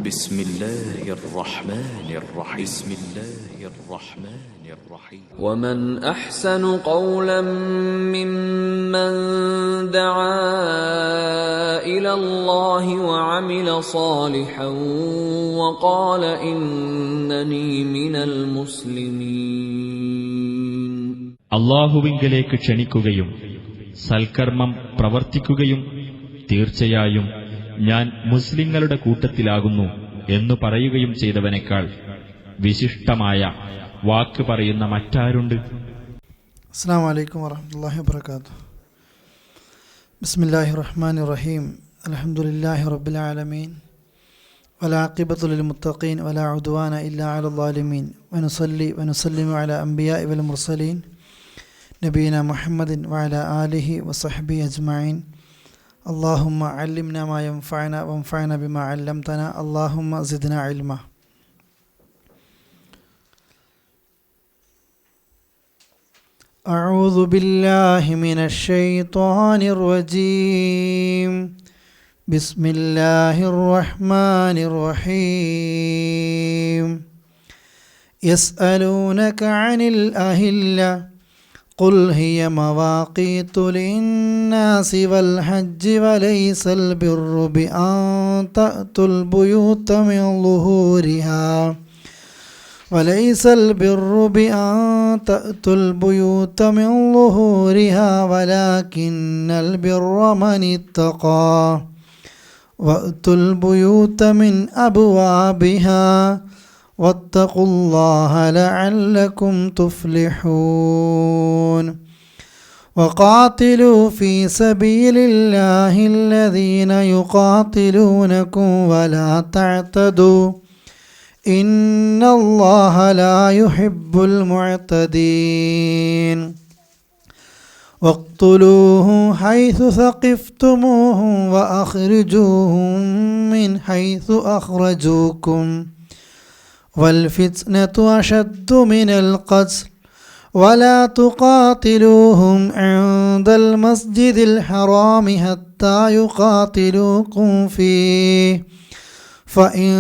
بسم الله الرحمن الرحيم بسم الله الرحمن الرحيم ومن أحسن قولا ممن دعا إلى الله وعمل صالحا وقال إنني من المسلمين. അല്ലാഹുവിങ്കലേക്ക് ക്ഷണിക്കുകയും സൽക്കർമ്മം പ്രവർത്തിക്കുകയും തീർച്ചയായും ഞാൻ മുസ്ലിങ്ങളുടെ കൂട്ടത്തിലാകുന്നു എന്നു പറയുകയും ചെയ്തവനേക്കാൾ വിശിഷ്ടമായ വാക്ക് പറയുന്ന മറ്റാരുണ്ട്? അസ്സലാമു അലൈക്കും വറഹ്മത്തുള്ളാഹി വബറകാതുഹു. ബിസ്മില്ലാഹിർ റഹ്മാനിർ റഹീം. അൽഹംദുലില്ലാഹി റബ്ബിൽ ആലമീൻ വലാഖിബത്തു ലിൽ മുത്തഖീൻ വലാ ഉദ്വാന ഇല്ലാ അലൽ ളാലിമീൻ വനുസല്ലി വനുസല്ലിമു അലാ അംബിയാഇ വൽ മുർസലീൻ നബീന മുഹമ്മദിൻ വഅലാ ആലിഹി വസഹ്ബിഹി അജ്മഈൻ. അല്ലാഹുമ്മ അല്ലിംനാ മാ യൻഫഉനാ വൻഫഅനാ ബിമാ അല്ലംതനാ. അല്ലാഹുമ്മ സിദ്നാ ഇൽമാ. أعوذ بالله من الشيطان الرجيم. بسم الله الرحمن الرحيم. يسألونك عن الأهلة قل هي مواقيت للناس والحج وليس البر بأن تأتوا البيوت من ظهورها وليس البر بأن تأتوا البيوت من ظهورها ولكن البر من اتقى وأتوا البيوت من أبوابها واتقوا الله لعلكم تفلحون. وقاتلوا في سبيل الله الذين يقاتلونكم ولا تعتدوا إن الله لا يحب المعتدين. واقتلوهم حيث ثقفتموهم وأخرجوهم من حيث أخرجوكم والفتنة أشد من القتل ولا تقاتلوهم عند المسجد الحرام حتى يقاتلوكم فيه فإن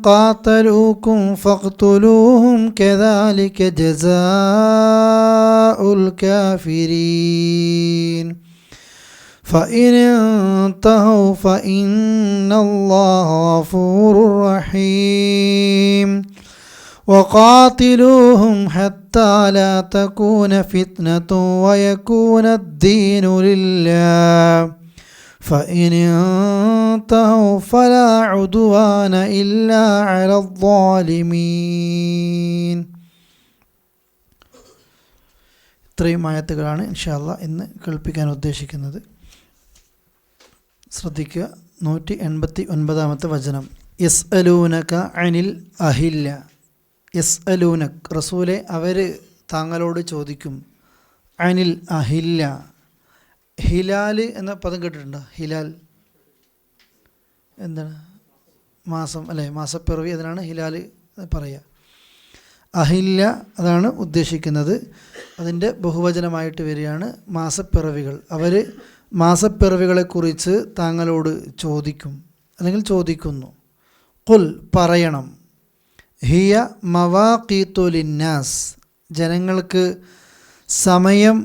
قاتلوكم فاقتلوهم كذلك جزاء الكافرين. فإن انتهوا فإن الله غفور رحيم. وقاتلوهم حتى لا تكون فتنة ويكون الدين لله فإن انتهوا فلا عدوان إلا على الظالمين. ഇത്രയും ആയത്തുകളാണ് ഇൻഷാ അല്ലാഹ് ഇന്ന് കേൾപ്പിക്കാൻ ഉദ്ദേശിക്കുന്നത്. ശ്രദ്ധിക്കുക. 189 വചനം. യസ്അലൂനക അനിൽ അഹില്ല. യസ്അലൂനക് റസൂലെ, അവർ താങ്കളോട് ചോദിക്കും. അനിൽ അഹില്ല. ഹിലാൽ എന്ന പദം കേട്ടിട്ടുണ്ടോ? ഹിലാൽ എന്താണ്? മാസം അല്ലേ? മാസപ്പിറവി. അതിനാണ് ഹിലാൽ പറയുക. അഹില്ല അതാണ് ഉദ്ദേശിക്കുന്നത്. അതിൻ്റെ ബഹുവചനമായിട്ട് വരികയാണ് മാസപ്പിറവികൾ. അവർ മാസപ്പിറവികളെക്കുറിച്ച് താങ്കളോട് ചോദിക്കും അല്ലെങ്കിൽ ചോദിക്കുന്നു. ഖുൽ പറയണം. ഹിയ മവാഖീതു ലിന്നാസ്, ജനങ്ങൾക്ക് സമയം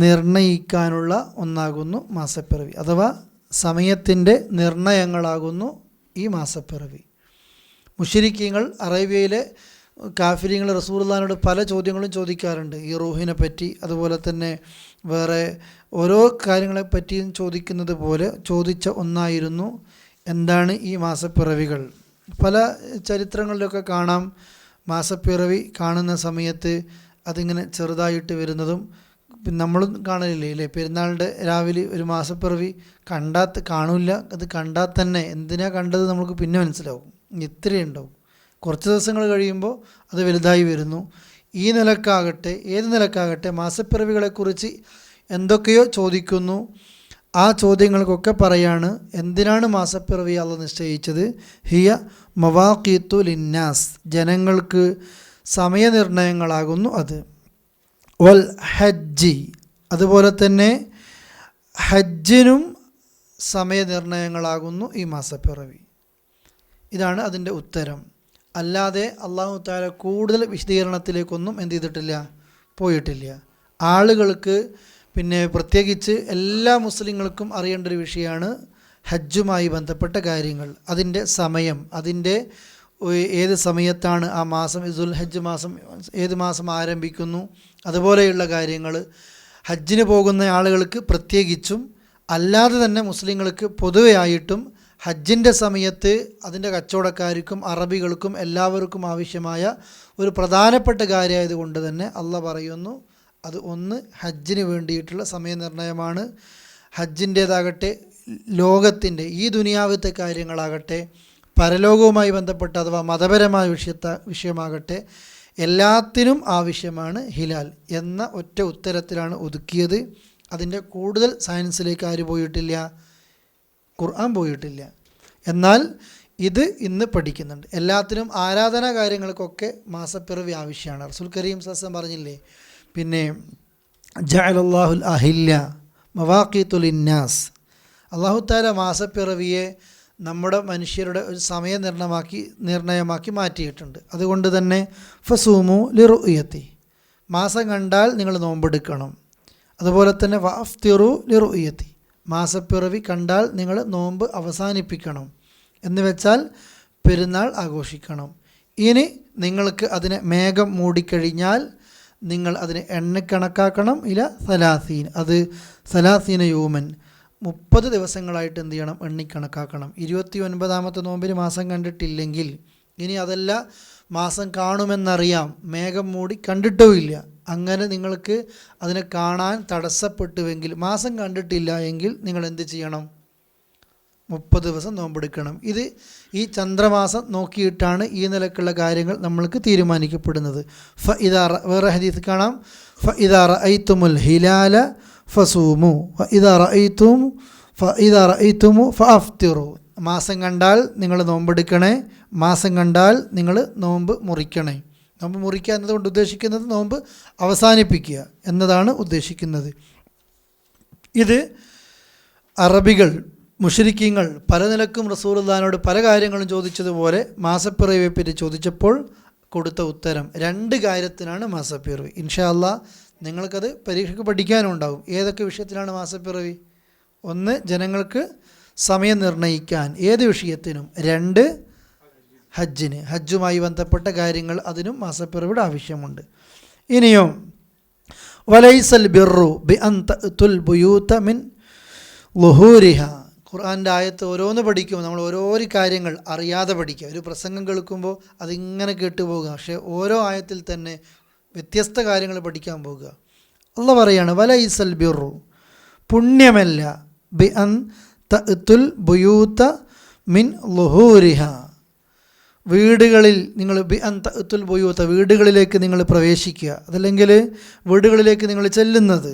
നിർണയിക്കാനുള്ള ഒന്നാകുന്നു മാസപ്പിറവി, അഥവാ സമയത്തിൻ്റെ നിർണയങ്ങളാകുന്നു ഈ മാസപ്പിറവി. മുശ്രിക്കീങ്ങൾ, അറേബ്യയിലെ കാഫിര്യങ്ങൾ റസൂലുള്ളാഹിനോട് പല ചോദ്യങ്ങളും ചോദിക്കാറുണ്ട്. ഈ റൂഹിനെ പറ്റി, അതുപോലെ തന്നെ വേറെ ഓരോ കാര്യങ്ങളെപ്പറ്റിയും ചോദിക്കുന്നത് പോലെ ചോദിച്ച ഒന്നായിരുന്നു എന്താണ് ഈ മാസപ്പിറവികൾ. പല ചരിത്രങ്ങളിലൊക്കെ കാണാം, മാസപ്പിറവി കാണുന്ന സമയത്ത് അതിങ്ങനെ ചെറുതായിട്ട് വരുന്നതും നമ്മളും കാണലില്ലേ അല്ലേ? പെരുന്നാളിൻ്റെ രാവിലെ ഒരു മാസപ്പിറവി കാണില്ല. അത് കണ്ടാൽ തന്നെ എന്തിനാ കണ്ടത് നമുക്ക് പിന്നെ മനസ്സിലാവും. ഇത്രയും ഉണ്ടാവും. കുറച്ച് ദിവസങ്ങൾ കഴിയുമ്പോൾ അത് വലുതായി വരുന്നു. ഈ നിലക്കാകട്ടെ, ഏത് നിലക്കാകട്ടെ, മാസപ്പിറവികളെക്കുറിച്ച് എന്തൊക്കെയോ ചോദിക്കുന്നു. ആ ചോദ്യങ്ങൾക്കൊക്കെ പറയാണ് എന്തിനാണ് മാസപ്പിറവി അല്ലാഹ് നിശ്ചയിച്ചത്. ഹിയ മവാഖീതു ലിന്നാസ്, ജനങ്ങൾക്ക് സമയനിർണയങ്ങളാകുന്നു അത്. വൽ ഹജ്ജി, അതുപോലെ തന്നെ ഹജ്ജിനും സമയനിർണയങ്ങളാകുന്നു ഈ മാസപ്പിറവി. ഇതാണ് അതിൻ്റെ ഉത്തരം. അല്ലാതെ അള്ളാഹു തആല കൂടുതൽ വിശദീകരണത്തിലേക്കൊന്നും എന്ത് ചെയ്തിട്ടില്ല, പോയിട്ടില്ല. ആളുകൾക്ക് പിന്നെ പ്രത്യേകിച്ച് എല്ലാ മുസ്ലിങ്ങൾക്കും അറിയേണ്ട ഒരു വിഷയമാണ് ഹജ്ജുമായി ബന്ധപ്പെട്ട കാര്യങ്ങൾ. അതിൻ്റെ സമയം, അതിൻ്റെ ഏത് സമയത്താണ് ആ മാസം, ദുൽ ഹജ്ജ് മാസം ഏത് മാസം ആരംഭിക്കുന്നു, അതുപോലെയുള്ള കാര്യങ്ങൾ ഹജ്ജിന് പോകുന്ന ആളുകൾക്ക് പ്രത്യേകിച്ചും അല്ലാതെ തന്നെ മുസ്ലിങ്ങൾക്ക് പൊതുവെയായിട്ടും ഹജ്ജിൻ്റെ സമയത്ത് അതിൻ്റെ കച്ചവടക്കാർക്കും അറബികൾക്കും എല്ലാവർക്കും ആവശ്യമായ ഒരു പ്രധാനപ്പെട്ട കാര്യമായതുകൊണ്ട് തന്നെ അള്ളാഹ് പറയുന്നു, അത് ഒന്ന് ഹജ്ജിന് വേണ്ടിയിട്ടുള്ള സമയനിർണയമാണ്. ഹജ്ജിൻ്റേതാകട്ടെ ലോകത്തിൻ്റെ ഈ ദുനിയാവത്തെ കാര്യങ്ങളാകട്ടെ പരലോകവുമായി ബന്ധപ്പെട്ട അഥവാ മതപരമായ വിഷയമാകട്ടെ എല്ലാത്തിനും ആവശ്യമാണ് ഹിലാൽ എന്ന ഒറ്റ ഉത്തരത്തിലാണ് ഒതുക്കിയത്. അതിൻ്റെ കൂടുതൽ സയൻസിലേക്ക് ആര് പോയിട്ടില്ല, ഖുർആൻ പോയിട്ടില്ല. എന്നാൽ ഇത് ഇന്ന് പഠിക്കുന്നുണ്ട്. എല്ലാത്തിനും ആരാധനാ കാര്യങ്ങൾക്കൊക്കെ മാസപ്പിറവി ആവശ്യമാണ്. റസൂൽ കരീം സല്ലല്ലാഹു അലൈഹി വസല്ലം പറഞ്ഞില്ലേ, പിന്നെ ജഅലല്ലാഹുൽ അഹില്ല മവാഖീതു ലിന്നാസ്, അല്ലാഹു തആല മാസപ്പിറവിയെ നമ്മുടെ മനുഷ്യരുടെ ഒരു നിർണയമാക്കി മാറ്റിയിട്ടുണ്ട്. അതുകൊണ്ട് തന്നെ ഫസൂമു ലിറുയത്തി, മാസം കണ്ടാൽ നിങ്ങൾ നോമ്പെടുക്കണം. അതുപോലെ തന്നെ വഅഫ്തിറു ലിറുയത്തി, മാസപ്പിറവി കണ്ടാൽ നിങ്ങൾ നോമ്പ് അവസാനിപ്പിക്കണം. എന്ന് വെച്ചാൽ പെരുന്നാൾ ആഘോഷിക്കണം. ഇനി നിങ്ങൾക്ക് അതിനെ മേഘം മൂടിക്കഴിഞ്ഞാൽ നിങ്ങൾ അതിനെ എണ്ണക്കണക്കാക്കണം. ഇല സലാസീൻ, അത് സലാസീന യൂമൻ 30 ദിവസങ്ങളായിട്ട് എന്ത് ചെയ്യണം, എണ്ണിക്കണക്കാക്കണം. 29ാമത്തെ നോമ്പിന് മാസം കണ്ടിട്ടില്ലെങ്കിൽ ഇനി അതല്ല മാസം കാണുമെന്നറിയാം, മേഘം മൂടി കണ്ടിട്ടുമില്ല, അങ്ങനെ നിങ്ങൾക്ക് അതിനെ കാണാൻ തടസ്സപ്പെട്ടുവെങ്കിൽ, മാസം കണ്ടിട്ടില്ല എങ്കിൽ നിങ്ങൾ എന്ത് ചെയ്യണം, 30 ദിവസം നോമ്പെടുക്കണം. ഇത് ഈ ചന്ദ്രമാസം നോക്കിയിട്ടാണ് ഈ നിലക്കുള്ള കാര്യങ്ങൾ നമ്മൾക്ക് തീരുമാനിക്കപ്പെടുന്നത്. വേറെ ഹദീസ് കാണാം, ഫഇദാ റഅയ്തുമുൽ ഹിലാല ഫസൂമു ഫഇദാ റഅയ്തുമു ഫഅഫ്തിറു, മാസം കണ്ടാൽ നിങ്ങൾ നോമ്പെടുക്കണേ, മാസം കണ്ടാൽ നിങ്ങൾ നോമ്പ് മുറിക്കണേ. നോമ്പ് മുറിക്കുക എന്നതുകൊണ്ട് ഉദ്ദേശിക്കുന്നത് നോമ്പ് അവസാനിപ്പിക്കുക എന്നതാണ് ഉദ്ദേശിക്കുന്നത്. ഇത് അറബികൾ മുശ്രിക്കീങ്ങൾ പല നിലക്കും റസൂലുള്ളാഹിനോട് പല കാര്യങ്ങളും ചോദിച്ചതുപോലെ മാസപ്പിറവിയെ പറ്റി ചോദിച്ചപ്പോൾ കൊടുത്ത ഉത്തരം 2 കാര്യത്തിനാണ് മാസപ്പിറവി. ഇൻഷാ അല്ലാഹ് നിങ്ങൾക്കത് പരീക്ഷയ്ക്ക് പഠിക്കാനുണ്ടാവും. ഏതൊക്കെ വിഷയത്തിലാണ് മാസപ്പിറവി? 1 ജനങ്ങൾക്ക് സമയം നിർണ്ണയിക്കാൻ ഏത് വിഷയത്തിനും, 2 ഹജ്ജിന്, ഹജ്ജുമായി ബന്ധപ്പെട്ട കാര്യങ്ങൾ, അതിനും മാസപ്പിറവിയുടെ ആവശ്യമുണ്ട്. ഇനിയോ വലൈസൽ ബിർറു ബിഅൻ തഅതുൽ ബുയൂത മിൻ ളുഹൂരിഹ, ഖുർആൻ്റെ ആയത്ത് ഓരോന്ന് പഠിക്കുമ്പോൾ നമ്മൾ ഓരോരോ കാര്യങ്ങൾ അറിയാതെ പഠിക്കുക. ഒരു പ്രസംഗം കേൾക്കുമ്പോൾ അതിങ്ങനെ കേട്ടുപോകുക, പക്ഷേ ഓരോ ആയത്തിൽ തന്നെ വ്യത്യസ്ത കാര്യങ്ങൾ പഠിക്കാൻ പോകുക. അല്ലാഹ് പറയാണ് വലൈസൽ ബിർറു, പുണ്യമല്ല, ബിഅൻ തഅതുൽ ബുയൂത മിൻ ളുഹൂരിഹ, വീടുകളിൽ നിങ്ങൾ ബിഅൻ തഅതുൽ ബുയൂത, വീടുകളിലേക്ക് നിങ്ങൾ പ്രവേശിക്കുക, അതല്ലെങ്കിൽ വീടുകളിലേക്ക് നിങ്ങൾ ചെല്ലുന്നത്,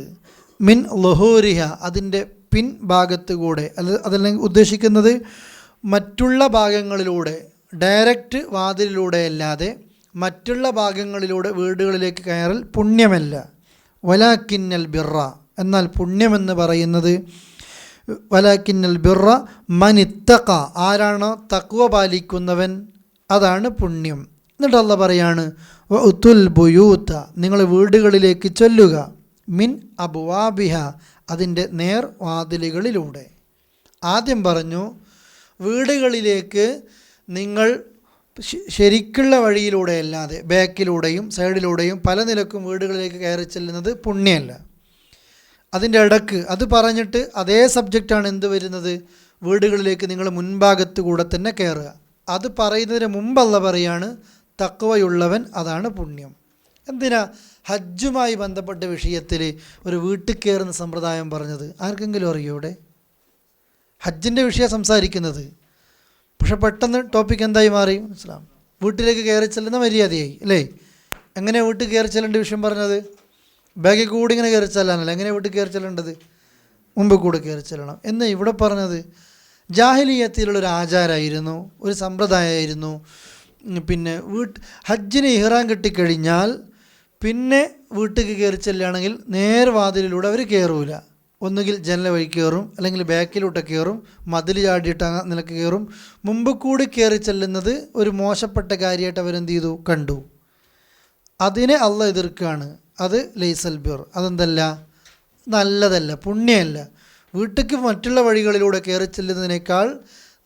മിൻ ളുഹൂരിഹ, അതിൻ്റെ പിൻഭാഗത്തുകൂടെ, അതല്ലെങ്കിൽ ഉദ്ദേശിക്കുന്നത് മറ്റുള്ള ഭാഗങ്ങളിലൂടെ, ഡയറക്റ്റ് വാതിലിലൂടെ അല്ലാതെ മറ്റുള്ള ഭാഗങ്ങളിലൂടെ വീടുകളിലേക്ക് കയറൽ പുണ്യമല്ല. വലാക്കിന്നൽ ബിർറ, എന്നാൽ പുണ്യമെന്ന് പറയുന്നത് വലാക്കിന്നൽ ബിർറ മനിത്തഖ, ആരാണോ തഖ്വ പാലിക്കുന്നവൻ, അതാണ് പുണ്യം. എന്നിട്ട് അല്ലാഹ് പറയാണ് വഉതുൽ ബുയൂത, നിങ്ങൾ വീടുകളിലേക്ക് ചൊല്ലുക, മിൻ അബ്വാബിഹ, അതിൻ്റെ നേർവാതിലുകളിലൂടെ. ആദ്യം പറഞ്ഞു വീടുകളിലേക്ക് നിങ്ങൾ ശരിക്കുള്ള വഴിയിലൂടെ അല്ലാതെ ബാക്കിലൂടെയും സൈഡിലൂടെയും പല നിലക്കും വീടുകളിലേക്ക് കയറി ചെല്ലുന്നത് പുണ്യമല്ല. അതിൻ്റെ ഇടക്ക് അത് പറഞ്ഞിട്ട് അതേ സബ്ജക്റ്റാണ് എന്ത് വരുന്നത്, വീടുകളിലേക്ക് നിങ്ങൾ മുൻഭാഗത്ത് കൂടെ തന്നെ കയറുക. അത് പറയുന്നതിന് മുമ്പ് അല്ലാഹ് പറയാണ് തഖ്വയുള്ളവൻ, അതാണ് പുണ്യം. എന്തിനാ ഹജ്ജുമായി ബന്ധപ്പെട്ട വിഷയത്തിൽ ഒരു വീട്ടിൽ കയറുന്ന സമ്പ്രദായം പറഞ്ഞത്? ആർക്കെങ്കിലും അറിയോ? ഇവിടെ ഹജ്ജിൻ്റെ വിഷയം സംസാരിക്കുന്നത്, പക്ഷെ പെട്ടെന്ന് ടോപ്പിക് എന്തായി മാറി? ഇസ്ലാം വീട്ടിലേക്ക് കയറി ചെല്ലുന്ന മര്യാദയായി അല്ലേ? എങ്ങനെ വീട്ടിൽ കയറി ചെല്ലേണ്ട വിഷയം പറഞ്ഞത്? ബാഗിൽ കൂടി ഇങ്ങനെ കയറി ചെല്ലാനല്ല, എങ്ങനെ വീട്ടിൽ കയറി ചെല്ലേണ്ടത്? മുമ്പ് കൂടെ കയറി ചെല്ലണം എന്ന് ഇവിടെ പറഞ്ഞത് ജാഹിലിയത്തിലുള്ളൊരു ആചാരമായിരുന്നു, ഒരു സമ്പ്രദായമായിരുന്നു. പിന്നെ ഹജ്ജിന് ഇഹ്റാം കിട്ടിക്കഴിഞ്ഞാൽ പിന്നെ വീട്ടിൽ കയറി ചെല്ലുകയാണെങ്കിൽ നേർവാതിലിലൂടെ അവർ കയറൂല, ഒന്നുകിൽ ജനൽ വഴി കയറും, അല്ലെങ്കിൽ ബാക്കിലോട്ട് കയറും, മതിൽ ചാടിയിട്ട് നിലക്ക് കയറും. മുമ്പ് കൂടി കയറി ചെല്ലുന്നത് ഒരു മോശപ്പെട്ട കാര്യമായിട്ട് അവരെന്ത് ചെയ്തു, കണ്ടു. അതിനെ അള്ളാഹ് എതിർക്കുകയാണ്. അത് ലൈസൽ ബിർ, അതെന്തല്ല, നല്ലതല്ല, പുണ്യമല്ല. വീട്ടിലേക്ക് മറ്റുള്ള വഴികളിലൂടെ കയറി ചെല്ലുന്നതിനേക്കാൾ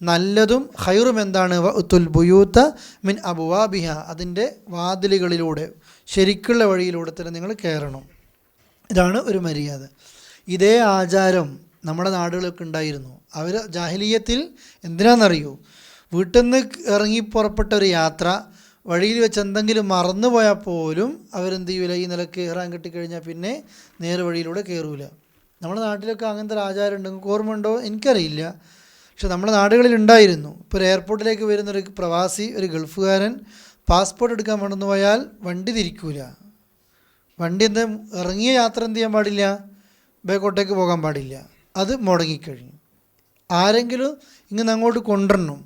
നല്ലതും ഖൈറും എന്താണ്, വഅ്തുൽ ബുയൂത മിൻ അബ്വാബിഹ, അതിൻ്റെ വാതിലുകളിലൂടെ ശരിക്കുള്ള വഴിയിലൂടെ തന്നെ നിങ്ങൾ കയറണം. ഇതാണ് ഒരു മര്യാദ. ഇതേ ആചാരം നമ്മുടെ നാടുകളൊക്കെ ഉണ്ടായിരുന്നു. അവർ ജാഹിലിയ്യത്തിൽ എന്തിനാണെന്നറിയോ, വീട്ടിൽ നിന്ന് ഇറങ്ങി പുറപ്പെട്ട ഒരു യാത്ര വഴിയിൽ വെച്ച് എന്തെങ്കിലും മറന്നു പോയാൽ പോലും അവരെന്ത് ചെയ്യൂല, ഈ നിലക്ക് കയറാൻ കിട്ടിക്കഴിഞ്ഞാൽ പിന്നെ നേരെ വഴിയിലൂടെ കയറൂല. നമ്മുടെ നാട്ടിലൊക്കെ അങ്ങനത്തെ ഒരു ആചാരം ഉണ്ട്. നിങ്ങൾക്ക് ഓർമ്മ ഉണ്ടോ എനിക്കറിയില്ല, പക്ഷെ നമ്മുടെ നാടുകളിൽ ഉണ്ടായിരുന്നു. ഇപ്പോൾ ഒരു എയർപോർട്ടിലേക്ക് വരുന്നൊരു പ്രവാസി, ഒരു ഗൾഫുകാരൻ പാസ്പോർട്ട് എടുക്കാൻ വേണമെന്ന് പോയാൽ വണ്ടി തിരിക്കൂല. വണ്ടി എന്താ, ഇറങ്ങിയ യാത്ര എന്ത് ചെയ്യാൻ പാടില്ല, ബേക്കോട്ടേക്ക് പോകാൻ പാടില്ല. അത് മുടങ്ങിക്കഴിഞ്ഞു. ആരെങ്കിലും ഇങ്ങനെ അങ്ങോട്ട് കൊണ്ടുവരണം.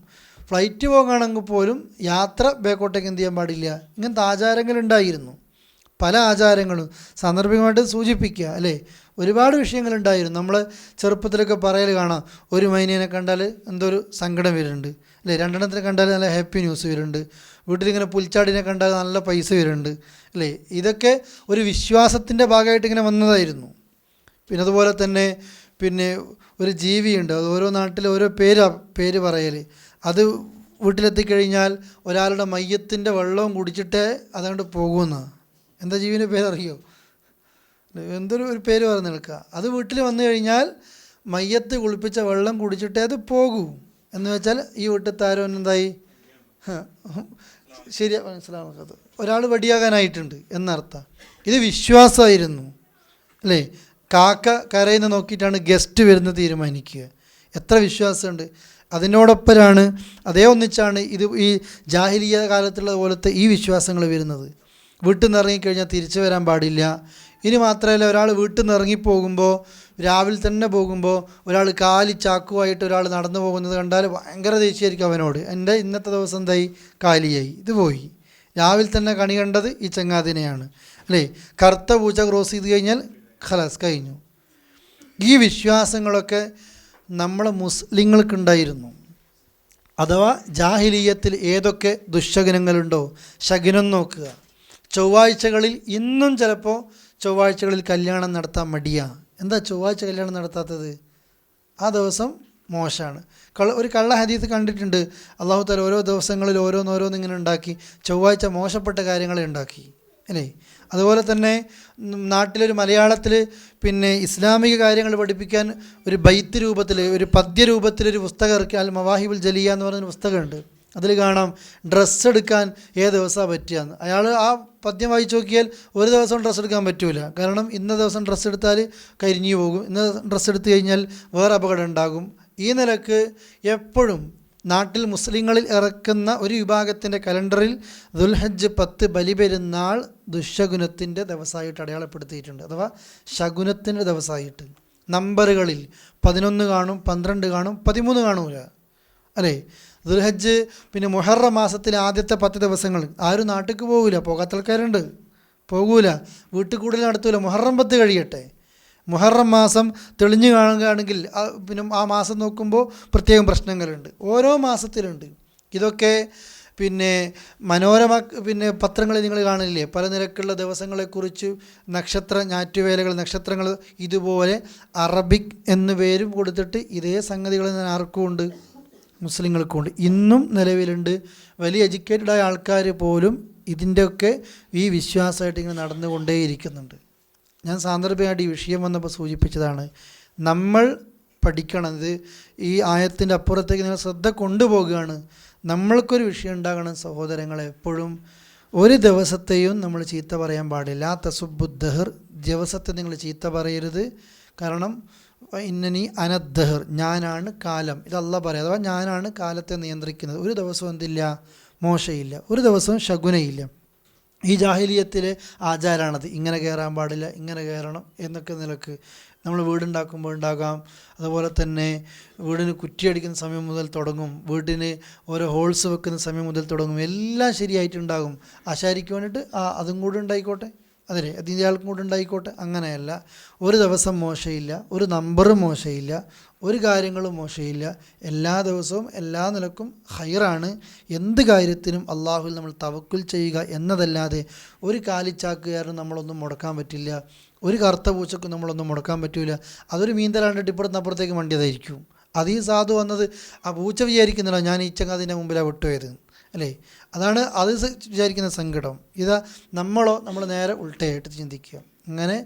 ഫ്ലൈറ്റ് പോകുകയാണെങ്കിൽ പോലും യാത്ര ബേക്കോട്ടേക്ക് എന്ത് ചെയ്യാൻ പാടില്ല. ഇങ്ങനത്തെ ആചാരങ്ങളുണ്ടായിരുന്നു. പല ആചാരങ്ങളും സാന്ദർഭികമായിട്ട് സൂചിപ്പിക്കുക അല്ലേ. ഒരുപാട് വിഷയങ്ങളുണ്ടായിരുന്നു. നമ്മൾ ചെറുപ്പത്തിലൊക്കെ പറയൽ കാണാം, ഒരു മൈനേനെ കണ്ടാൽ എന്തോ ഒരു സങ്കടം വരുന്നുണ്ട് അല്ലേ, രണ്ടെണ്ണത്തിനെ കണ്ടാൽ നല്ല ഹാപ്പി ന്യൂസ് വരുന്നുണ്ട്, വീട്ടിലിങ്ങനെ പുൽച്ചാടിനെ കണ്ടാൽ നല്ല പൈസ വരുന്നുണ്ട് അല്ലേ. ഇതൊക്കെ ഒരു വിശ്വാസത്തിൻ്റെ ഭാഗമായിട്ട് ഇങ്ങനെ വന്നതായിരുന്നു. പിന്നെ അതുപോലെ തന്നെ ഒരു ജീവിയുണ്ട്, അത് ഓരോ നാട്ടിൽ ഓരോ പേര് പറയൽ. അത് വീട്ടിലെത്തിക്കഴിഞ്ഞാൽ ഒരാളുടെ മയ്യത്തിൻ്റെ വെള്ളവും കുടിച്ചിട്ടേ അതുകൊണ്ട് പോകുമെന്നാണ്. എന്താ ജീവിൻ്റെ പേരറിയോ, എന്തൊരു പേര് പറഞ്ഞ് നിൽക്കുക. അത് വീട്ടിൽ വന്നു കഴിഞ്ഞാൽ മയ്യത്ത് കുളിപ്പിച്ച വെള്ളം കുടിച്ചിട്ടേ അത് പോകൂ എന്ന് വെച്ചാൽ ഈ വീട്ടിലത്താരോ എന്തായി, ശരിയാ മനസ്സിലാവുന്നത്, ഒരാൾ വടിയാകാനായിട്ടുണ്ട് എന്നർത്ഥം. ഇത് വിശ്വാസമായിരുന്നു അല്ലേ. കാക്ക കരയുന്ന നോക്കിയിട്ടാണ് ഗസ്റ്റ് വരുന്നത് തീരുമാനിക്കുക. എത്ര വിശ്വാസമുണ്ട്. അതിനോടൊപ്പമാണ്, അതേ ഒന്നിച്ചാണ് ഇത് ഈ ജാഹിലിയ കാലത്തുള്ള പോലത്തെ ഈ വിശ്വാസങ്ങൾ വരുന്നത്. വീട്ടിൽ നിന്ന് ഇറങ്ങിക്കഴിഞ്ഞാൽ തിരിച്ചു വരാൻ പാടില്ല. ഇനി മാത്രമല്ല, ഒരാൾ വീട്ടിൽ നിന്ന് ഇറങ്ങിപ്പോകുമ്പോൾ, രാവിലെ തന്നെ പോകുമ്പോൾ ഒരാൾ കാലി ചാക്കുമായിട്ട് ഒരാൾ നടന്നു പോകുന്നത് കണ്ടാൽ ഭയങ്കര ദേഷ്യമായിരിക്കും അവനോട്. എൻ്റെ ഇന്നത്തെ ദിവസം എന്തായി, കാലിയായി, ഇത് പോയി. രാവിലെ തന്നെ കണി കണ്ടത് ഈ ചങ്ങാതിനെയാണ് അല്ലേ. കറുത്ത പൂച്ച ക്രോസ് ചെയ്ത് കഴിഞ്ഞാൽ ഖലാസ് കഴിഞ്ഞു. ഈ വിശ്വാസങ്ങളൊക്കെ നമ്മളെ മുസ്ലിങ്ങൾക്കുണ്ടായിരുന്നു. അഥവാ ജാഹിലിയ്യത്തിൽ ഏതൊക്കെ ദുശകനങ്ങളുണ്ടോ, ശകുനം നോക്കുക. ചൊവ്വാഴ്ചകളിൽ ഇന്നും ചിലപ്പോൾ ചൊവ്വാഴ്ചകളിൽ കല്യാണം നടത്താൻ മടിയാണ്. എന്താ ചൊവ്വാഴ്ച കല്യാണം നടത്താത്തത്, ആ ദിവസം മോശമാണ്. ഒരു കള്ള ഹദീസ് കണ്ടിട്ടുണ്ട്, അള്ളാഹു തആല ഓരോ ദിവസങ്ങളിൽ ഓരോന്നിങ്ങനെ ഉണ്ടാക്കി, ചൊവ്വാഴ്ച മോശപ്പെട്ട കാര്യങ്ങളെ ഉണ്ടാക്കി അല്ലേ. അതുപോലെ തന്നെ നാട്ടിലൊരു മലയാളത്തിൽ ഇസ്ലാമിക കാര്യങ്ങൾ പഠിപ്പിക്കാൻ ഒരു ബൈത്ത് രൂപത്തിൽ, ഒരു പദ്യരൂപത്തിലൊരു പുസ്തകം ഇറക്കി, അൽ മവാഹിബുൽ ജലിയ എന്ന് പറയുന്ന പുസ്തകമുണ്ട്. അതിൽ കാണാം ഡ്രസ്സ് എടുക്കാൻ ഏത് ദിവസമാണ് പറ്റുകയെന്ന്. അയാൾ ആ പദ്യം വായിച്ചു നോക്കിയാൽ ഒരു ദിവസം ഡ്രസ്സ് എടുക്കാൻ പറ്റൂല. കാരണം ഇന്ന ദിവസം ഡ്രസ്സ് എടുത്താൽ കരിഞ്ഞു പോകും, ഇന്ന ഡ്രസ്സ് എടുത്തു കഴിഞ്ഞാൽ വേറെ അപകടം ഉണ്ടാകും. ഈ നിലക്ക് എപ്പോഴും നാട്ടിൽ മുസ്ലിങ്ങളിൽ ഇറക്കുന്ന ഒരു വിഭാഗത്തിൻ്റെ കലണ്ടറിൽ ദുൽഹജ്ജ് 10 ബലിപെരുന്നാൾ ദുശകുനത്തിൻ്റെ ദിവസമായിട്ട് അടയാളപ്പെടുത്തിയിട്ടുണ്ട്. അഥവാ ശകുനത്തിൻ്റെ ദിവസമായിട്ട്. നമ്പറുകളിൽ 11 കാണും, 12 കാണും, 13 കാണൂല അല്ലേ. ദുൽഹജ്ജ് മുഹറം മാസത്തിലെ ആദ്യത്തെ 10 ദിവസങ്ങൾ ആരും നാട്ടിലേക്ക് പോകില്ല. പോകാത്ത ആൾക്കാരുണ്ട്, പോകൂല, വീട്ടിൽ കൂടുതൽ നടത്തൂല. മുഹറം 10 കഴിയട്ടെ. മുഹറം മാസം തെളിഞ്ഞു കാണുകയാണെങ്കിൽ ആ മാസം നോക്കുമ്പോൾ പ്രത്യേകം പ്രശ്നങ്ങളുണ്ട്, ഓരോ മാസത്തിലുണ്ട്. ഇതൊക്കെ മനോരമ പത്രങ്ങളിൽ നിങ്ങൾ കാണില്ലേ, പല നിരക്കുള്ള ദിവസങ്ങളെക്കുറിച്ച് ഞാറ്റുവേലകൾ, നക്ഷത്രങ്ങൾ, ഇതുപോലെ അറബിക് എന്നു പേരും കൊടുത്തിട്ട് ഇതേ സംഗതികൾ ആർക്കും ഉണ്ട്, മുസ്ലിങ്ങൾക്കും ഉണ്ട്, ഇന്നും നിലവിലുണ്ട്. വലിയ എഡ്യൂക്കേറ്റഡായ ആൾക്കാർ പോലും ഇതിൻ്റെയൊക്കെ ഈ വിശ്വാസമായിട്ട് ഇങ്ങനെ നടന്നുകൊണ്ടേയിരിക്കുന്നുണ്ട്. ഞാൻ സാന്ദർഭികമായിട്ട് ഈ വിഷയം വന്നപ്പോൾ സൂചിപ്പിച്ചതാണ്. നമ്മൾ പഠിക്കണത് ഈ ആയത്തിൻ്റെ അപ്പുറത്തേക്ക് നിങ്ങൾ ശ്രദ്ധ കൊണ്ടുപോകുകയാണ്. നമ്മൾക്കൊരു വിഷയം ഉണ്ടാകണം സഹോദരങ്ങളെ. എപ്പോഴും ഒരു ദിവസത്തെയും നമ്മൾ ചീത്ത പറയാൻ പാടില്ല. തസുബുദ്ദഹർ, ദിവസത്തെ നിങ്ങൾ ചീത്ത പറയരുത്. കാരണം ഇന്നനി അനദ്ദഹർ, ഞാനാണ് കാലം, ഇത് അല്ലാഹ് പറയാം. അഥവാ ഞാനാണ് കാലത്തെ നിയന്ത്രിക്കുന്നത്. ഒരു ദിവസവും എന്തില്ല, മോശയില്ല, ഒരു ദിവസവും ശകുനയില്ല. ഈ ജാഹിലിയത്തിലെ ആചാരമാണത്. ഇങ്ങനെ കയറാൻ പാടില്ല, ഇങ്ങനെ കയറണം എന്നൊക്കെ നിലക്ക് നമ്മൾ വീടുണ്ടാക്കുമ്പോൾ ഉണ്ടാകാം. അതുപോലെ തന്നെ വീടിന് കുറ്റിയടിക്കുന്ന സമയം മുതൽ തുടങ്ങും, വീടിന് ഓരോ ഹോൾസ് വെക്കുന്ന സമയം മുതൽ തുടങ്ങും. എല്ലാം ശരിയായിട്ടുണ്ടാകും. ആശാരിക്ക് വേണ്ടിയിട്ട് അതും കൂടി ഉണ്ടായിക്കോട്ടെ, അതിലെ അത് ഇയാൾക്കും കൂടെ ഉണ്ടായിക്കോട്ടെ. അങ്ങനെയല്ല, ഒരു ദിവസം മോശമില്ല, ഒരു നമ്പറും മോശമില്ല, ഒരു കാര്യങ്ങളും മോശമില്ല. എല്ലാ ദിവസവും എല്ലാ നിലക്കും ഹൈറാണ്. എന്ത് കാര്യത്തിനും അള്ളാഹുവിൽ നമ്മൾ തവക്കുൽ ചെയ്യുക എന്നതല്ലാതെ ഒരു കാലിച്ചാക്കുകാരനും നമ്മളൊന്നും മുടക്കാൻ പറ്റില്ല, ഒരു കറുത്ത പൂച്ചക്കും നമ്മളൊന്നും മുടക്കാൻ പറ്റില്ല. അതൊരു മീന്തലാണ്ടിട്ട് ഇപ്പുറത്തേക്ക് മണ്ടിയതായിരിക്കും. അത് ഈ സാധു വന്നത് ആ പൂച്ച വിചാരിക്കുന്നില്ല ഞാൻ ഈ ചങ്ങാതിൻ്റെ മുമ്പിലാണ് വിട്ടുപോയത് അല്ലേ, അതാണ് അത് വിചാരിക്കുന്ന സങ്കടം. ഇതാ നമ്മൾ നേരെ ഉൾട്ടയായിട്ട് ചിന്തിക്കുക. അങ്ങനെ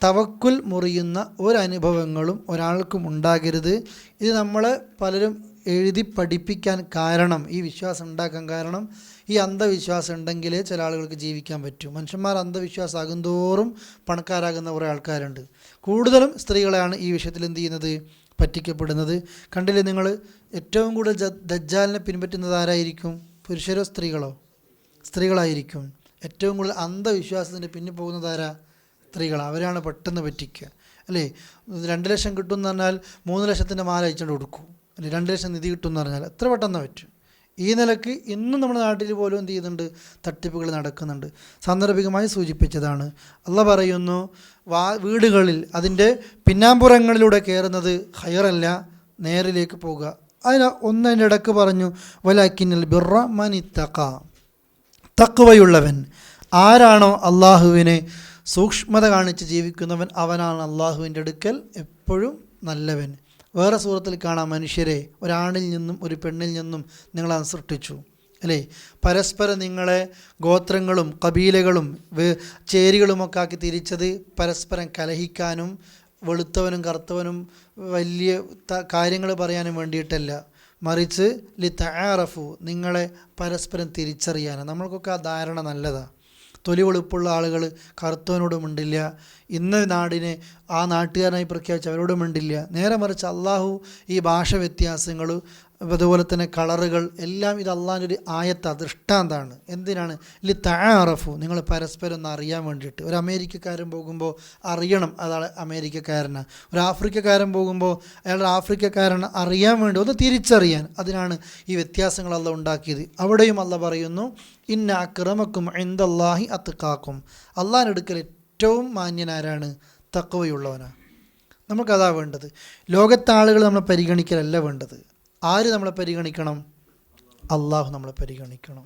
തവക്കുൽ മുറിയുന്ന ഒരനുഭവങ്ങളും ഒരാൾക്കും ഉണ്ടാകരുത്. ഇത് നമ്മളെ പലരും എഴുതി പഠിപ്പിക്കാൻ കാരണം, ഈ വിശ്വാസം ഉണ്ടാക്കാൻ കാരണം, ഈ അന്ധവിശ്വാസം ഉണ്ടെങ്കിലേ ചില ആളുകൾക്ക് ജീവിക്കാൻ പറ്റൂ. മനുഷ്യന്മാർ അന്ധവിശ്വാസമാകും തോറും പണക്കാരാകുന്ന കുറേ ആൾക്കാരുണ്ട്. കൂടുതലും സ്ത്രീകളെയാണ് ഈ വിഷയത്തിൽ എന്ത് ചെയ്യുന്നത്, പറ്റിക്കപ്പെടുന്നത്. കണ്ടില്ലേ നിങ്ങൾ, ഏറ്റവും കൂടുതൽ ദജ്ജാലിനെ പിൻപറ്റുന്നത് ആരായിരിക്കും? പുരുഷരോ സ്ത്രീകളോ? സ്ത്രീകളായിരിക്കും. ഏറ്റവും കൂടുതൽ അന്ധവിശ്വാസത്തിൻ്റെ പിന്നിൽ പോകുന്നത് ആരാ? സ്ത്രീകളാണ്. അവരാണ് പെട്ടെന്ന് പറ്റിക്കുക അല്ലേ. 2 ലക്ഷം കിട്ടും എന്ന് പറഞ്ഞാൽ 3 ലക്ഷത്തിൻ്റെ മാല അയച്ചുകൊണ്ട് കൊടുക്കും അല്ലേ. 2 ലക്ഷം നിധി കിട്ടും എന്ന് പറഞ്ഞാൽ എത്ര പെട്ടെന്ന് പറ്റും. ഈ നിലക്ക് ഇന്നും നമ്മുടെ നാട്ടിൽ പോലും എന്ത് ചെയ്യുന്നുണ്ട്, തട്ടിപ്പുകൾ നടക്കുന്നുണ്ട്. സാന്ദർഭികമായി സൂചിപ്പിച്ചതാണ്. അള്ളാഹ് പറയുന്നു, വീടുകളിൽ അതിൻ്റെ പിന്നാമ്പുറങ്ങളിലൂടെ കയറുന്നത് ഹൈറല്ല, നേരിലേക്ക് പോകുക. അതിൻ്റെ ഇടക്ക് പറഞ്ഞു വലാക്കിന്നൽ ബിർറ മനിത്തഖ, തഖ്വയുള്ളവൻ ആരാണോ അള്ളാഹുവിനെ സൂക്ഷ്മത കാണിച്ച് ജീവിക്കുന്നവൻ അവനാണ് അള്ളാഹുവിൻ്റെ അടുക്കൽ എപ്പോഴും നല്ലവൻ. വേറെ സൂറത്തിൽ കാണാം, മനുഷ്യരെ ഒരാണിൽ നിന്നും ഒരു പെണ്ണിൽ നിന്നും നിങ്ങളെ സൃഷ്ടിച്ചു അല്ലേ. പരസ്പരം നിങ്ങളെ ഗോത്രങ്ങളും കബീലകളും ചേരികളുമൊക്കെ ആക്കി തിരിച്ചത് പരസ്പരം കലഹിക്കാനും വെളുത്തവനും കറുത്തവനും വലിയ കാര്യങ്ങൾ പറയാനും വേണ്ടിയിട്ടല്ല, മറിച്ച് ലിതആറഫു നിങ്ങളെ പരസ്പരം തിരിച്ചറിയാനാണ്. നമ്മൾക്കൊക്കെ ആ ധാരണ നല്ലതാണ്. തൊലി വെളുപ്പുള്ള ആളുകൾ കറുത്തവനോട് മിണ്ടില്ല, ഇന്ന് നാടിനെ ആ നാട്ടുകാരനായി പ്രഖ്യാപിച്ച് അവരോട് മിണ്ടില്ല. നേരെ മറിച്ച് അള്ളാഹു ഈ ഭാഷ വ്യത്യാസങ്ങൾ അതുപോലെ തന്നെ കളറുകൾ എല്ലാം ഇത് അള്ളാഹിൻ്റെ ഒരു ദൃഷ്ടാന്താണ്. എന്തിനാണ്? ലിതആറഫു നിങ്ങൾ പരസ്പരം ഒന്ന് അറിയാൻ വേണ്ടിയിട്ട്. ഒരു അമേരിക്കക്കാരൻ പോകുമ്പോൾ അറിയണം അയാൾ അമേരിക്കക്കാരനാണ്, ഒരു ആഫ്രിക്കക്കാരൻ പോകുമ്പോൾ അയാൾ ആഫ്രിക്കക്കാരൻ അറിയാൻ വേണ്ടി ഒന്ന് തിരിച്ചറിയാൻ. അതിനാണ് ഈ വ്യത്യാസങ്ങൾ അള്ളാഹ് ഉണ്ടാക്കിയത്. അവിടെയും അള്ളാഹ് പറയുന്നു ഇന്ന അക്രമക്കും ഇൻദല്ലാഹി അത്ഖാക്കും, അള്ളാഹിൻ്റെ അടുക്കൽ ഏറ്റവും മാന്യനാരാണ്? തഖ്വയുള്ളവനാണ്. നമുക്കതാ വേണ്ടത്. ലോകത്തെ ആളുകൾ നമ്മളെ പരിഗണിക്കലല്ല വേണ്ടത്. ആര് നമ്മളെ പരിഗണിക്കണം? അള്ളാഹു നമ്മളെ പരിഗണിക്കണം.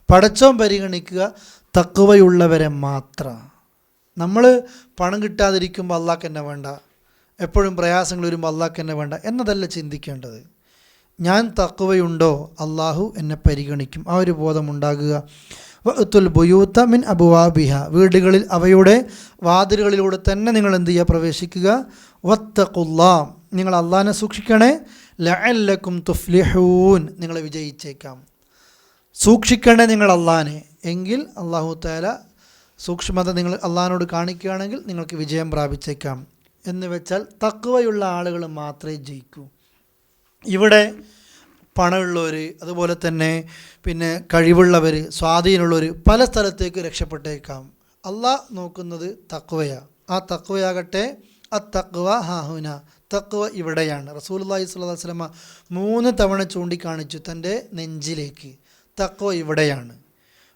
പടച്ചോൻ പരിഗണിക്കുക തഖ്വയുള്ളവരെ മാത്രം. നമ്മൾ പണം കിട്ടാതിരിക്കുമ്പോൾ അള്ളാഹ്ക്ക് എന്നെ വേണ്ട, എപ്പോഴും പ്രയാസങ്ങൾ വരുമ്പോൾ അള്ളാഹ്ക്ക് എന്നെ വേണ്ട എന്നതല്ല ചിന്തിക്കേണ്ടത്. ഞാൻ തഖ്വയുണ്ടോ അള്ളാഹു എന്നെ പരിഗണിക്കും, ആ ഒരു ബോധമുണ്ടാകുക. വഅത്തുൽ ബുയൂത മിൻ അബ്വാബിഹ വീടുകളിൽ അവയുടെ വാതിലുകളിലൂടെ തന്നെ നിങ്ങൾ എന്ത് ചെയ്യുക? പ്രവേശിക്കുക. വത്തഖുല്ലാഹ് നിങ്ങൾ അള്ളാഹിനെ സൂക്ഷിക്കണേ. ലഅല്ലക്കും തുഫ്ലിഹൂൻ നിങ്ങൾ വിജയിച്ചേക്കാം. സൂക്ഷിക്കണേ നിങ്ങൾ അള്ളാഹിനെ, എങ്കിൽ അള്ളാഹു തആല സൂക്ഷ്മത നിങ്ങൾ അള്ളാഹിനോട് കാണിക്കുകയാണെങ്കിൽ നിങ്ങൾക്ക് വിജയം പ്രാപിച്ചേക്കാം. എന്ന് വെച്ചാൽ തഖ്വയുള്ള ആളുകൾ മാത്രമേ ജയിക്കൂ. ഇവിടെ പണമുള്ളവർ അതുപോലെ തന്നെ പിന്നെ കഴിവുള്ളവർ സ്വാധീനമുള്ളവർ പല സ്ഥലത്തേക്ക് രക്ഷപ്പെട്ടേക്കാം. അള്ളാഹ് നോക്കുന്നത് തഖ്വയാണ്. ആ തഖ്വയാകട്ടെ അത്തഖ്വ ഹാഹുന, തഖ്വ ഇവിടെയാണ്. റസൂലുള്ളാഹി സ്വല്ലല്ലാഹു അലൈഹി വസല്ലമ 3 തവണ ചൂണ്ടിക്കാണിച്ചു തൻ്റെ നെഞ്ചിലേക്ക്. തഖ്വ ഇവിടെയാണ്,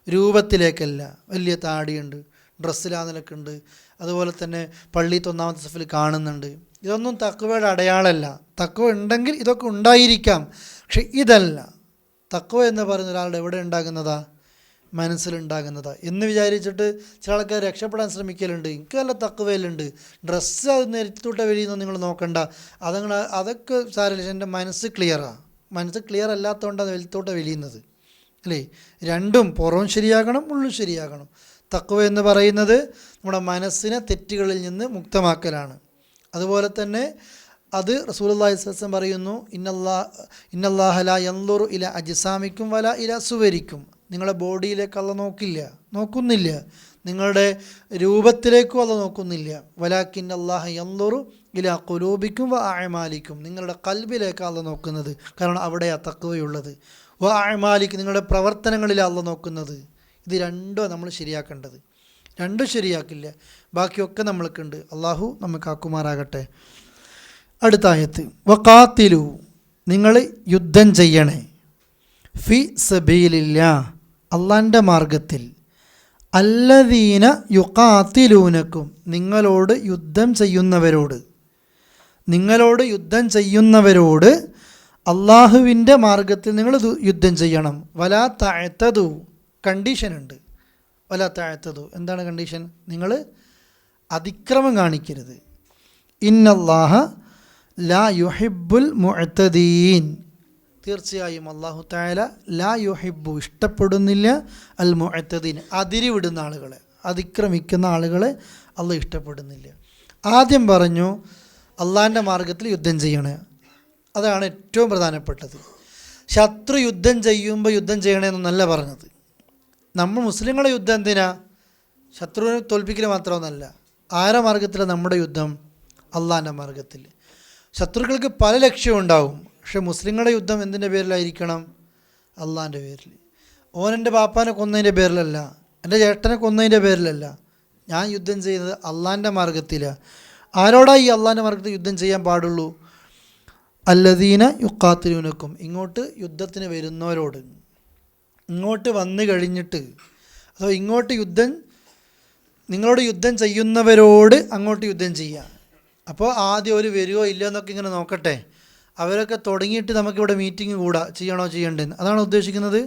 രൂപത്തിലേക്കല്ല. വലിയ താടിയുണ്ട്, ഡ്രസ്സിലാ നിലക്കുണ്ട്, അതുപോലെ തന്നെ പള്ളിയിൽ 1-ാമത്തെ സഫിൽ കാണുന്നുണ്ട്. ഇതൊന്നും തഖ്വയുടെ അടയാളമല്ല. തഖ്വ ഉണ്ടെങ്കിൽ ഇതൊക്കെ ഉണ്ടായിരിക്കാം, പക്ഷെ ഇതല്ല. തഖ്വ എന്ന് പറയുന്ന ഒരാളുടെ എവിടെ ഉണ്ടാകുന്നതാ? മനസ്സിലുണ്ടാകുന്നതാ എന്ന് വിചാരിച്ചിട്ട് ചില ആൾക്കാർ രക്ഷപ്പെടാൻ ശ്രമിക്കലുണ്ട്. എനിക്ക് നല്ല തഖ്വയിലുണ്ട്, ഡ്രസ്സ് അത് നെരുത്തോട്ട് വലിയുന്നു നിങ്ങൾ നോക്കണ്ട, അതൊക്കെ സാരമില്ല, എൻ്റെ മനസ്സ് ക്ലിയറാണ്. മനസ്സ് ക്ലിയർ അല്ലാത്തതുകൊണ്ടാണ് വെളുത്തോട്ട് വലിയുന്നത് അല്ലേ. രണ്ടും പുറവും ശരിയാകണം, ഉള്ളും ശരിയാകണം. തഖ്വ എന്ന് പറയുന്നത് നമ്മുടെ മനസ്സിനെ തെറ്റുകളിൽ നിന്ന് മുക്തമാക്കലാണ്. അതുപോലെ തന്നെ അത് റസൂലുള്ളാഹി സ്വല്ലല്ലാഹു അലൈഹി വസല്ലം പറയുന്നു, ഇന്നല്ലാഹ ലാ യൻദുറു ഇലാ അജ്സാമിക്കും വലാ ഇലാ സുവരിക്കും. നിങ്ങളുടെ ബോഡിയിലേക്ക് അള്ളാഹ് നോക്കുന്നില്ല, നിങ്ങളുടെ രൂപത്തിലേക്കും അള്ളാഹ് നോക്കുന്നില്ല. വലാകിന്നല്ലാഹ യൻദുറു ഇലാ ഖുലൂബിക്കും വ അഅമാലിക്കും. നിങ്ങളുടെ ഖൽബിലേക്ക് അള്ളാഹ് നോക്കുന്നത്, കാരണം അവിടെയാണ് തഖ്വയുള്ളത്. വ അഅമാലിക്കും നിങ്ങളുടെ പ്രവർത്തനങ്ങളിലാണ് അള്ളാഹ് നോക്കുന്നത്. ഇത് രണ്ടും നമ്മൾ ശരിയാക്കേണ്ടത്. രണ്ടും ശരിയാക്കില്ല, ബാക്കിയൊക്കെ നമ്മൾക്കുണ്ട്. അള്ളാഹു നമുക്ക് ആക്കുമാറാകട്ടെ. അടുത്ത ആയത്ത്, വഖാത്തിലു നിങ്ങൾ യുദ്ധം ചെയ്യണേ, ഫി സബീലില്ലാ അള്ളാൻ്റെ മാർഗത്തിൽ, അല്ലദീന യുഖാത്തിലൂനക്കും, നിങ്ങളോട് യുദ്ധം ചെയ്യുന്നവരോട് അള്ളാഹുവിൻ്റെ മാർഗത്തിൽ നിങ്ങൾ യുദ്ധം ചെയ്യണം. വലാ തഅതദു, കണ്ടീഷനുണ്ട്. വലാ തഅതദു, എന്താണ് കണ്ടീഷൻ? നിങ്ങൾ അതിക്രമം കാണിക്കരുത്. ഇന്നല്ലാഹ ലാ യുഹിബ്ബുൽ മുഅ്തദീൻ, തീർച്ചയായും അല്ലാഹു തആല ലാ യുഹിബ്ബു, ഇഷ്ടപ്പെടുന്നില്ല, അൽ മുഅ്തദീൻ, അതിരിവിടുന്ന ആളുകളെ, അതിക്രമിക്കുന്ന ആളുകളെ അള്ളാഹ് ഇഷ്ടപ്പെടുന്നില്ല. ആദ്യം പറഞ്ഞു അള്ളാഹിൻ്റെ മാർഗത്തിൽ യുദ്ധം ചെയ്യണേ, അതാണ് ഏറ്റവും പ്രധാനപ്പെട്ടത്. ശത്രു യുദ്ധം ചെയ്യുമ്പോൾ യുദ്ധം ചെയ്യണമെന്നല്ല പറഞ്ഞത്. നമ്മൾ മുസ്ലിങ്ങളെ യുദ്ധം എന്തിനാ? ശത്രുവിനെ തോൽപ്പിക്കൽ മാത്രമൊന്നല്ല. ആരുടെ മാർഗത്തിലാണ് നമ്മുടെ യുദ്ധം? അള്ളാഹിൻ്റെ മാർഗത്തിൽ. ശത്രുക്കൾക്ക് പല ലക്ഷ്യവും ഉണ്ടാവും, പക്ഷെ മുസ്ലിങ്ങളുടെ യുദ്ധം എന്തിൻ്റെ പേരിലായിരിക്കണം? അള്ളാഹിൻ്റെ പേരിൽ. ഓനെൻ്റെ ബാപ്പാനെ കൊന്നതിൻ്റെ പേരിലല്ല, എൻ്റെ ചേട്ടനെ കൊന്നതിൻ്റെ പേരിലല്ല. ഞാൻ യുദ്ധം ചെയ്യുന്നത് അള്ളാഹിൻ്റെ മാർഗത്തിലാണ്. ആരോടാ ഈ അള്ളാഹിൻ്റെ മാർഗത്തിൽ യുദ്ധം ചെയ്യാൻ പാടുള്ളൂ? അല്ലദീന യുഖാത്തിലൂനക്കും, ഇങ്ങോട്ട് യുദ്ധത്തിന് വരുന്നവരോട്, ഇങ്ങോട്ട് വന്നു കഴിഞ്ഞിട്ട്, അതോ ഇങ്ങോട്ട് നിങ്ങളോട് യുദ്ധം ചെയ്യുന്നവരോട് അങ്ങോട്ട് യുദ്ധം ചെയ്യുക. അപ്പോൾ ആദ്യം ഒരു വരുമോ ഇല്ല എന്നൊക്കെ ഇങ്ങനെ നോക്കട്ടെ, അവരൊക്കെ തുടങ്ങിയിട്ട് നമുക്കിവിടെ മീറ്റിംഗ് ചെയ്യണോ ചെയ്യണ്ടെന്ന്, അതാണ് ഉദ്ദേശിക്കുന്നത്?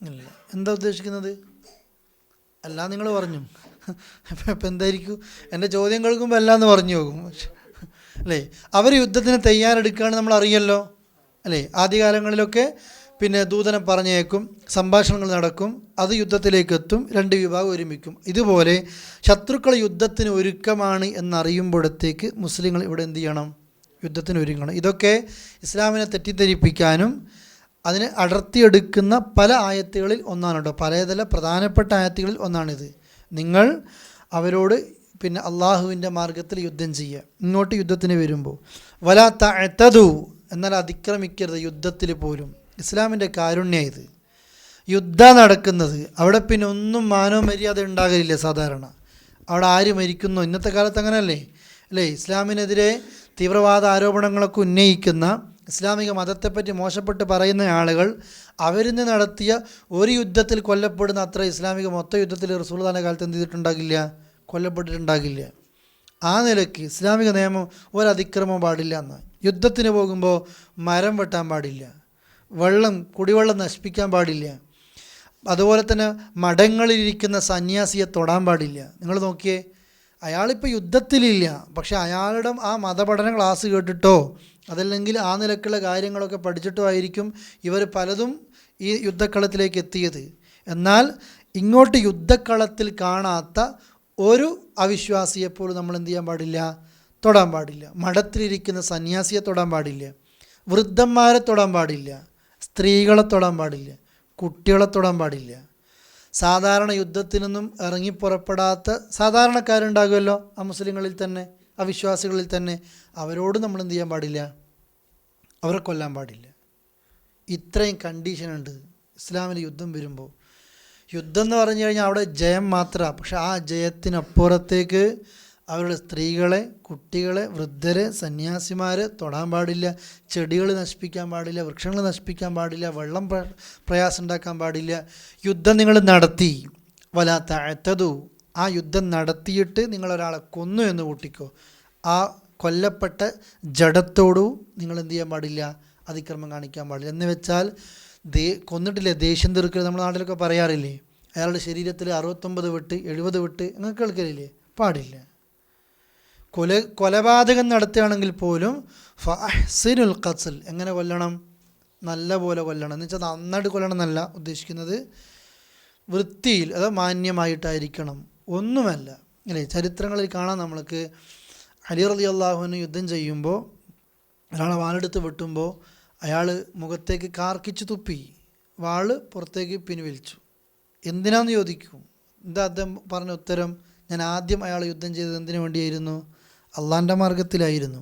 ഇല്ല. എന്താ ഉദ്ദേശിക്കുന്നത്? അല്ല, നിങ്ങൾ പറഞ്ഞു. അപ്പം എന്തായിരിക്കും? എൻ്റെ ചോദ്യം കേൾക്കുമ്പോൾ എല്ലാന്ന് പറഞ്ഞു പോകും അല്ലേ? അവർ യുദ്ധത്തിന് തയ്യാറെടുക്കുകയാണ്, നമ്മൾ അറിയല്ലോ അല്ലേ? ആദ്യകാലങ്ങളിലൊക്കെ പിന്നെ ദൂതനെ പറഞ്ഞേക്കും, സംഭാഷണങ്ങൾ നടക്കും, അത് യുദ്ധത്തിലേക്ക് എത്തും, രണ്ട് വിഭാഗം ഒരുമിക്കും. ഇതുപോലെ ശത്രുക്കൾ യുദ്ധത്തിന് ഒരുക്കമാണ് എന്നറിയുമ്പോഴത്തേക്ക് മുസ്ലിങ്ങൾ ഇവിടെ എന്ത് ചെയ്യണം? യുദ്ധത്തിന് ഒരുങ്ങണം. ഇതൊക്കെ ഇസ്ലാമിനെ തെറ്റിദ്ധരിപ്പിക്കാനും അതിനെ അടർത്തിയെടുക്കുന്ന പല ആയത്തുകളിൽ ഒന്നാണ് കേട്ടോ, പലതല പ്രധാനപ്പെട്ട ആയത്തുകളിൽ ഒന്നാണിത്. നിങ്ങൾ അവരോട് പിന്നെ അള്ളാഹുവിൻ്റെ മാർഗത്തിൽ യുദ്ധം ചെയ്യുക, ഇങ്ങോട്ട് യുദ്ധത്തിന് വരുമ്പോൾ. വലാ തഅതദു, എന്നാൽ അതിക്രമിക്കരുത് യുദ്ധത്തിൽ പോലും. ഇസ്ലാമിൻ്റെ കാരുണ്യം ഇത്. യുദ്ധം നടക്കുന്നത് അവിടെ പിന്നെ ഒന്നും മാനവ മര്യാദ ഉണ്ടാകലില്ല സാധാരണ. അവിടെ ആര് മരിക്കുന്നു? ഇന്നത്തെ കാലത്ത് അങ്ങനെയല്ലേ അല്ലേ? ഇസ്ലാമിനെതിരെ തീവ്രവാദ ആരോപണങ്ങളൊക്കെ ഉന്നയിക്കുന്ന, ഇസ്ലാമിക മതത്തെപ്പറ്റി മോശപ്പെട്ട് പറയുന്ന ആളുകൾ അവരിന്ന് നടത്തിയ ഒരു യുദ്ധത്തിൽ കൊല്ലപ്പെടുന്ന അത്ര ഇസ്ലാമിക മൊത്ത യുദ്ധത്തിൽ റസൂലുള്ളാഹിന്റെ കാലത്ത് എന്ത് ചെയ്തിട്ടുണ്ടാകില്ല? കൊല്ലപ്പെട്ടിട്ടുണ്ടാകില്ല. ആ നിലയ്ക്ക് ഇസ്ലാമിക നിയമം ഒരതിക്രമം പാടില്ല എന്ന്. യുദ്ധത്തിന് പോകുമ്പോൾ മരം വെട്ടാൻ പാടില്ല, കുടിവെള്ളം നശിപ്പിക്കാൻ പാടില്ല, അതുപോലെ തന്നെ മഠങ്ങളിലിരിക്കുന്ന സന്യാസിയെ തൊടാൻ പാടില്ല. നിങ്ങൾ നോക്കിയേ, അയാളിപ്പോൾ യുദ്ധത്തിലില്ല, പക്ഷെ അയാളുടെ ആ മതപഠന ക്ലാസ് കേട്ടിട്ടോ അതല്ലെങ്കിൽ ആ നിലക്കുള്ള കാര്യങ്ങളൊക്കെ പഠിച്ചിട്ടോ ആയിരിക്കും ഇവർ പലതും ഈ യുദ്ധക്കളത്തിലേക്ക് എത്തിയത്. എന്നാൽ ഇങ്ങോട്ട് യുദ്ധക്കളത്തിൽ കാണാത്ത ഒരു അവിശ്വാസിയെപ്പോലും നമ്മൾ എന്ത് ചെയ്യാൻ പാടില്ല? തൊടാൻ പാടില്ല. മഠത്തിലിരിക്കുന്ന സന്യാസിയെ തൊടാൻ പാടില്ല, വൃദ്ധന്മാരെ തൊടാൻ പാടില്ല, സ്ത്രീകളെ തൊടാൻ പാടില്ല, കുട്ടികളെ തൊടാൻ പാടില്ല. സാധാരണ യുദ്ധത്തിനൊന്നും ഇറങ്ങിപ്പുറപ്പെടാത്ത സാധാരണക്കാരുണ്ടാകുമല്ലോ ആ മുസ്ലിങ്ങളിൽ തന്നെ, ആ വിശ്വാസികളിൽ തന്നെ, അവരോട് നമ്മൾ എന്ത് ചെയ്യാൻ പാടില്ല? അവരെ കൊല്ലാൻ പാടില്ല. ഇത്രയും കണ്ടീഷനുണ്ട് ഇസ്ലാമിൽ യുദ്ധം വരുമ്പോൾ. യുദ്ധം എന്ന് പറഞ്ഞു കഴിഞ്ഞാൽ അവിടെ ജയം മാത്രമാണ്, പക്ഷെ ആ ജയത്തിനപ്പുറത്തേക്ക് അവരുടെ സ്ത്രീകളെ, കുട്ടികളെ, വൃദ്ധരെ, സന്യാസിമാരെ തൊടാൻ പാടില്ല, ചെടികൾ നശിപ്പിക്കാൻ പാടില്ല, വൃക്ഷങ്ങൾ നശിപ്പിക്കാൻ പാടില്ല, വെള്ളം പ്രയാസം ഉണ്ടാക്കാൻ പാടില്ല. യുദ്ധം നിങ്ങൾ നടത്തി, വലാ തഅതദു, ആ യുദ്ധം നടത്തിയിട്ട് നിങ്ങളൊരാളെ കൊന്നു എന്ന് കൂട്ടിക്കോ, ആ കൊല്ലപ്പെട്ട ജഡത്തോടും നിങ്ങൾ എന്ത് ചെയ്യാൻ പാടില്ല? അതിക്രമം കാണിക്കാൻ പാടില്ല. എന്ന് വെച്ചാൽ കൊന്നിട്ടില്ലേ ദേഷ്യം തീർക്കൽ, നമ്മുടെ നാട്ടിലൊക്കെ പറയാറില്ലേ, അയാളുടെ ശരീരത്തിൽ 69 വെട്ട് 70 വെട്ട് അങ്ങനെ കേൾക്കലില്ലേ? പാടില്ല. കൊലപാതകം നടത്തുകയാണെങ്കിൽ പോലും ഫഅഹ്സിനുൽ ഖത്ൽ, എങ്ങനെ കൊല്ലണം? നല്ല പോലെ കൊല്ലണം. എന്ന് വെച്ചാൽ നന്നായിട്ട് കൊല്ലണം എന്നല്ല ഉദ്ദേശിക്കുന്നത്, വൃത്തിയിൽ, അത് മാന്യമായിട്ടായിരിക്കണം. ഒന്നുമല്ല അല്ലേ? ചരിത്രങ്ങളിൽ കാണാം നമ്മൾക്ക്, അലി റളിയല്ലാഹു അൻഹു യുദ്ധം ചെയ്യുമ്പോൾ ഒരാളെ വാളെടുത്ത് വെട്ടുമ്പോൾ അയാൾ മുഖത്തേക്ക് കാർക്കിച്ച് തുപ്പി, വാള് പുറത്തേക്ക് പിൻവലിച്ചു. എന്തിനാന്ന് ചോദിക്കും. എന്താ അദ്ദേഹം പറഞ്ഞ ഉത്തരം? ഞാൻ ആദ്യം അയാൾ യുദ്ധം ചെയ്തത് എന്തിനു വേണ്ടിയായിരുന്നു? അള്ളാഹിൻ്റെ മാർഗത്തിലായിരുന്നു.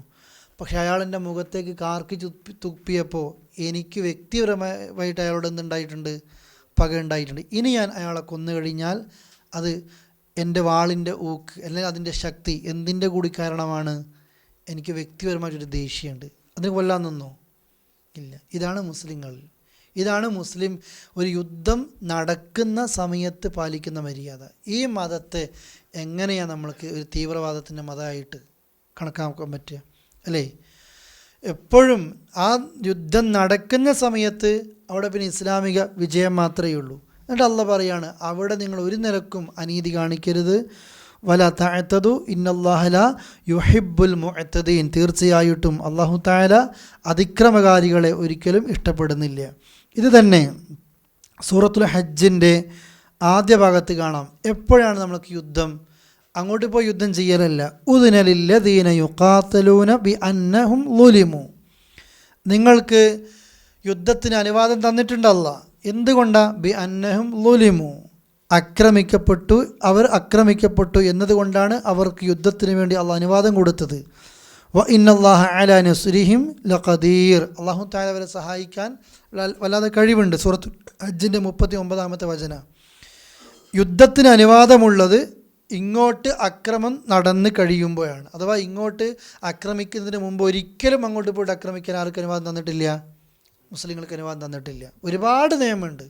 പക്ഷെ അയാളെൻ്റെ മുഖത്തേക്ക് കാർക്കിച്ച് തുപ്പിയപ്പോൾ എനിക്ക് വ്യക്തിപരമായിട്ട് അയാളോട് എന്തുണ്ടായിട്ടുണ്ട്? പക ഉണ്ടായിട്ടുണ്ട്. ഇനി ഞാൻ അയാളെ കൊന്നു കഴിഞ്ഞാൽ അത് എൻ്റെ വാളിൻ്റെ ഊക്ക് അല്ലെങ്കിൽ അതിൻ്റെ ശക്തി എന്തിൻ്റെ കൂടി കാരണമാണ്? എനിക്ക് വ്യക്തിപരമായിട്ടൊരു ദേഷ്യമുണ്ട്, അതിന് കൊല്ലാൻ നിന്നോ? ഇല്ല. ഇതാണ് മുസ്ലിങ്ങൾ. ഇതാണ് മുസ്ലിം ഒരു യുദ്ധം നടക്കുന്ന സമയത്ത് പാലിക്കുന്ന മര്യാദ. ഈ മതത്തെ എങ്ങനെയാണ് നമ്മൾക്ക് ഒരു തീവ്രവാദത്തിൻ്റെ മതമായിട്ട് കണക്കാക്കാൻ പറ്റുക? അല്ലേ? എപ്പോഴും ആ യുദ്ധം നടക്കുന്ന സമയത്ത് അവിടെ പിന്നെ ഇസ്ലാമിക വിജയം മാത്രമേ ഉള്ളൂ. എന്നിട്ട് അള്ളാഹ് പറയാണ്, അവിടെ നിങ്ങൾ ഒരു നിലക്കും അനീതി കാണിക്കരുത്. വല തഅതദു ഇന്നല്ലാഹ ലാ യുഹിബ്ബുൽ മുഅ്തദീൻ, തീർച്ചയായിട്ടും അല്ലാഹു തആല അതിക്രമകാരികളെ ഒരിക്കലും ഇഷ്ടപ്പെടുന്നില്ല. ഇത് തന്നെ സൂറത്തുൽ ഹജ്ജിൻ്റെ ആദ്യ ഭാഗത്ത് കാണാം. എപ്പോഴാണ് നമ്മൾക്ക് യുദ്ധം? അങ്ങോട്ട് പോയി യുദ്ധം ചെയ്യലല്ല. ഉദ്ന ലില്ലദീന യുഖാതലൂന ബിഅന്നഹും ളുലിമു, നിങ്ങൾക്ക് യുദ്ധത്തിന് അനുവാദം തന്നിട്ടുണ്ട് അല്ലാഹ്. എന്തുകൊണ്ടാ? ബിഅന്നഹും ളുലിമു, അവർ ആക്രമിക്കപ്പെട്ടു എന്നതുകൊണ്ടാണ് അവർക്ക് യുദ്ധത്തിന് വേണ്ടി അള്ളാഹ് അനുവാദം കൊടുത്തത്. വ ഇന്നല്ലാഹ അലാ നസ്രിഹിം ലഖദീർ, അല്ലാഹു തആല അവരെ സഹായിക്കാൻ വല്ലാതെ കഴിവുണ്ട്. സൂറത്ത് ഹജ്ജിൻ്റെ 39-ാമത്തെ വചന. യുദ്ധത്തിന് അനുവാദമുള്ളത് ഇങ്ങോട്ട് അക്രമം നടന്ന് കഴിയുമ്പോഴാണ്. അഥവാ ഇങ്ങോട്ട് ആക്രമിക്കുന്നതിന് മുമ്പ് ഒരിക്കലും അങ്ങോട്ട് പോയിട്ട് ആക്രമിക്കാൻ ആർക്ക് അനുവാദം തന്നിട്ടില്ല? മുസ്ലിങ്ങൾക്ക് അനുവാദം തന്നിട്ടില്ല. ഒരുപാട് നിയമമുണ്ട്.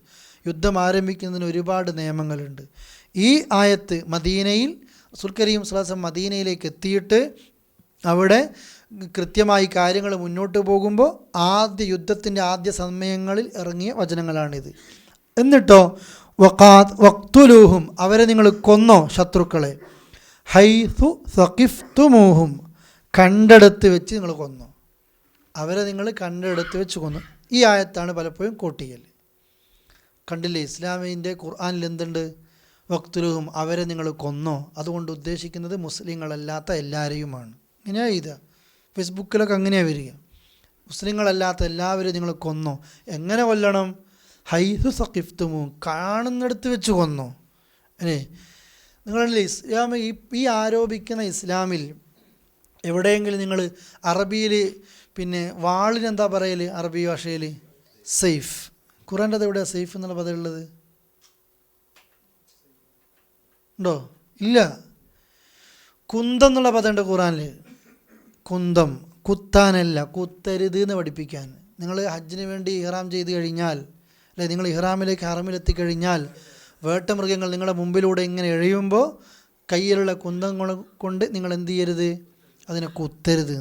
യുദ്ധം ആരംഭിക്കുന്നതിന് ഒരുപാട് നിയമങ്ങളുണ്ട്. ഈ ആയത്ത് മദീനയിൽ റസൂൽ കരീം സ്വല്ലല്ലാഹു അലൈഹി വസല്ലം മദീനയിലേക്ക് എത്തിയിട്ട് അവിടെ കൃത്യമായി കാര്യങ്ങൾ മുന്നോട്ട് പോകുമ്പോൾ യുദ്ധത്തിൻ്റെ ആദ്യ സമയങ്ങളിൽ ഇറങ്ങിയ വചനങ്ങളാണിത്. എന്നിട്ടോ വഖ്തുലൂഹും, അവരെ നിങ്ങൾ കൊന്നോ ശത്രുക്കളെ, ഹൈസു സഖിഫ്തുമൂഹും, കണ്ടെടുത്ത് വെച്ച് നിങ്ങൾ കൊന്നു, അവരെ നിങ്ങൾ കണ്ടെടുത്ത് വെച്ച് കൊന്നു. ഈ ആയത്താണ് പലപ്പോഴും കോട്ടിയൽ. കണ്ടില്ലേ, ഇസ്ലാമിൻ്റെ ഖുർആനിൽ എന്തുണ്ട്? വഖ്തുലൂഹും, അവരെ നിങ്ങൾ കൊന്നോ. അതുകൊണ്ട് ഉദ്ദേശിക്കുന്നത് മുസ്ലിങ്ങളല്ലാത്ത എല്ലാവരെയുമാണ്. ഇങ്ങനെയാണ് ഇത് ഫേസ്ബുക്കിലൊക്കെ അങ്ങനെയാണ് വരിക. മുസ്ലിങ്ങളല്ലാത്ത എല്ലാവരും നിങ്ങൾ കൊന്നോ. എങ്ങനെ കൊല്ലണം? ഹൈസു സഖിഫ്തുമു, കാണുന്നിടത്ത് വെച്ച് കൊന്നോ. അല്ലേ? നിങ്ങളല്ലേ ഇസ്ലാം ഈ ആരോപിക്കുന്ന ഇസ്ലാമിൽ എവിടെയെങ്കിലും നിങ്ങൾ അറബിയിൽ പിന്നെ വാളിനെന്താ പറയൽ? അറബി ഭാഷയിൽ സെയ്ഫ്. ഖുറാൻ്റെ അത് എവിടെയാണ് സെയ്ഫ് എന്നുള്ള പദം ഉള്ളത്? ഉണ്ടോ? ഇല്ല. കുന്തം എന്നുള്ള പദമുണ്ട് ഖുറാനിൽ. കുന്തം, കുത്താനല്ല, കുത്തരുത് എന്ന് പഠിപ്പിക്കാൻ. നിങ്ങൾ ഹജ്ജിന് വേണ്ടി ഇഹ്റാം ചെയ്ത് കഴിഞ്ഞാൽ, അല്ലെ, നിങ്ങൾ ഇഹ്റാമിലേക്ക് ഹറമിലെത്തിക്കഴിഞ്ഞാൽ വേട്ടമൃഗങ്ങൾ നിങ്ങളുടെ മുമ്പിലൂടെ ഇങ്ങനെ എഴയുമ്പോൾ കയ്യിലുള്ള കുന്തം കൊണ്ട് നിങ്ങൾ എന്ത് ചെയ്യരുത്? അതിനെ കുത്തരുത്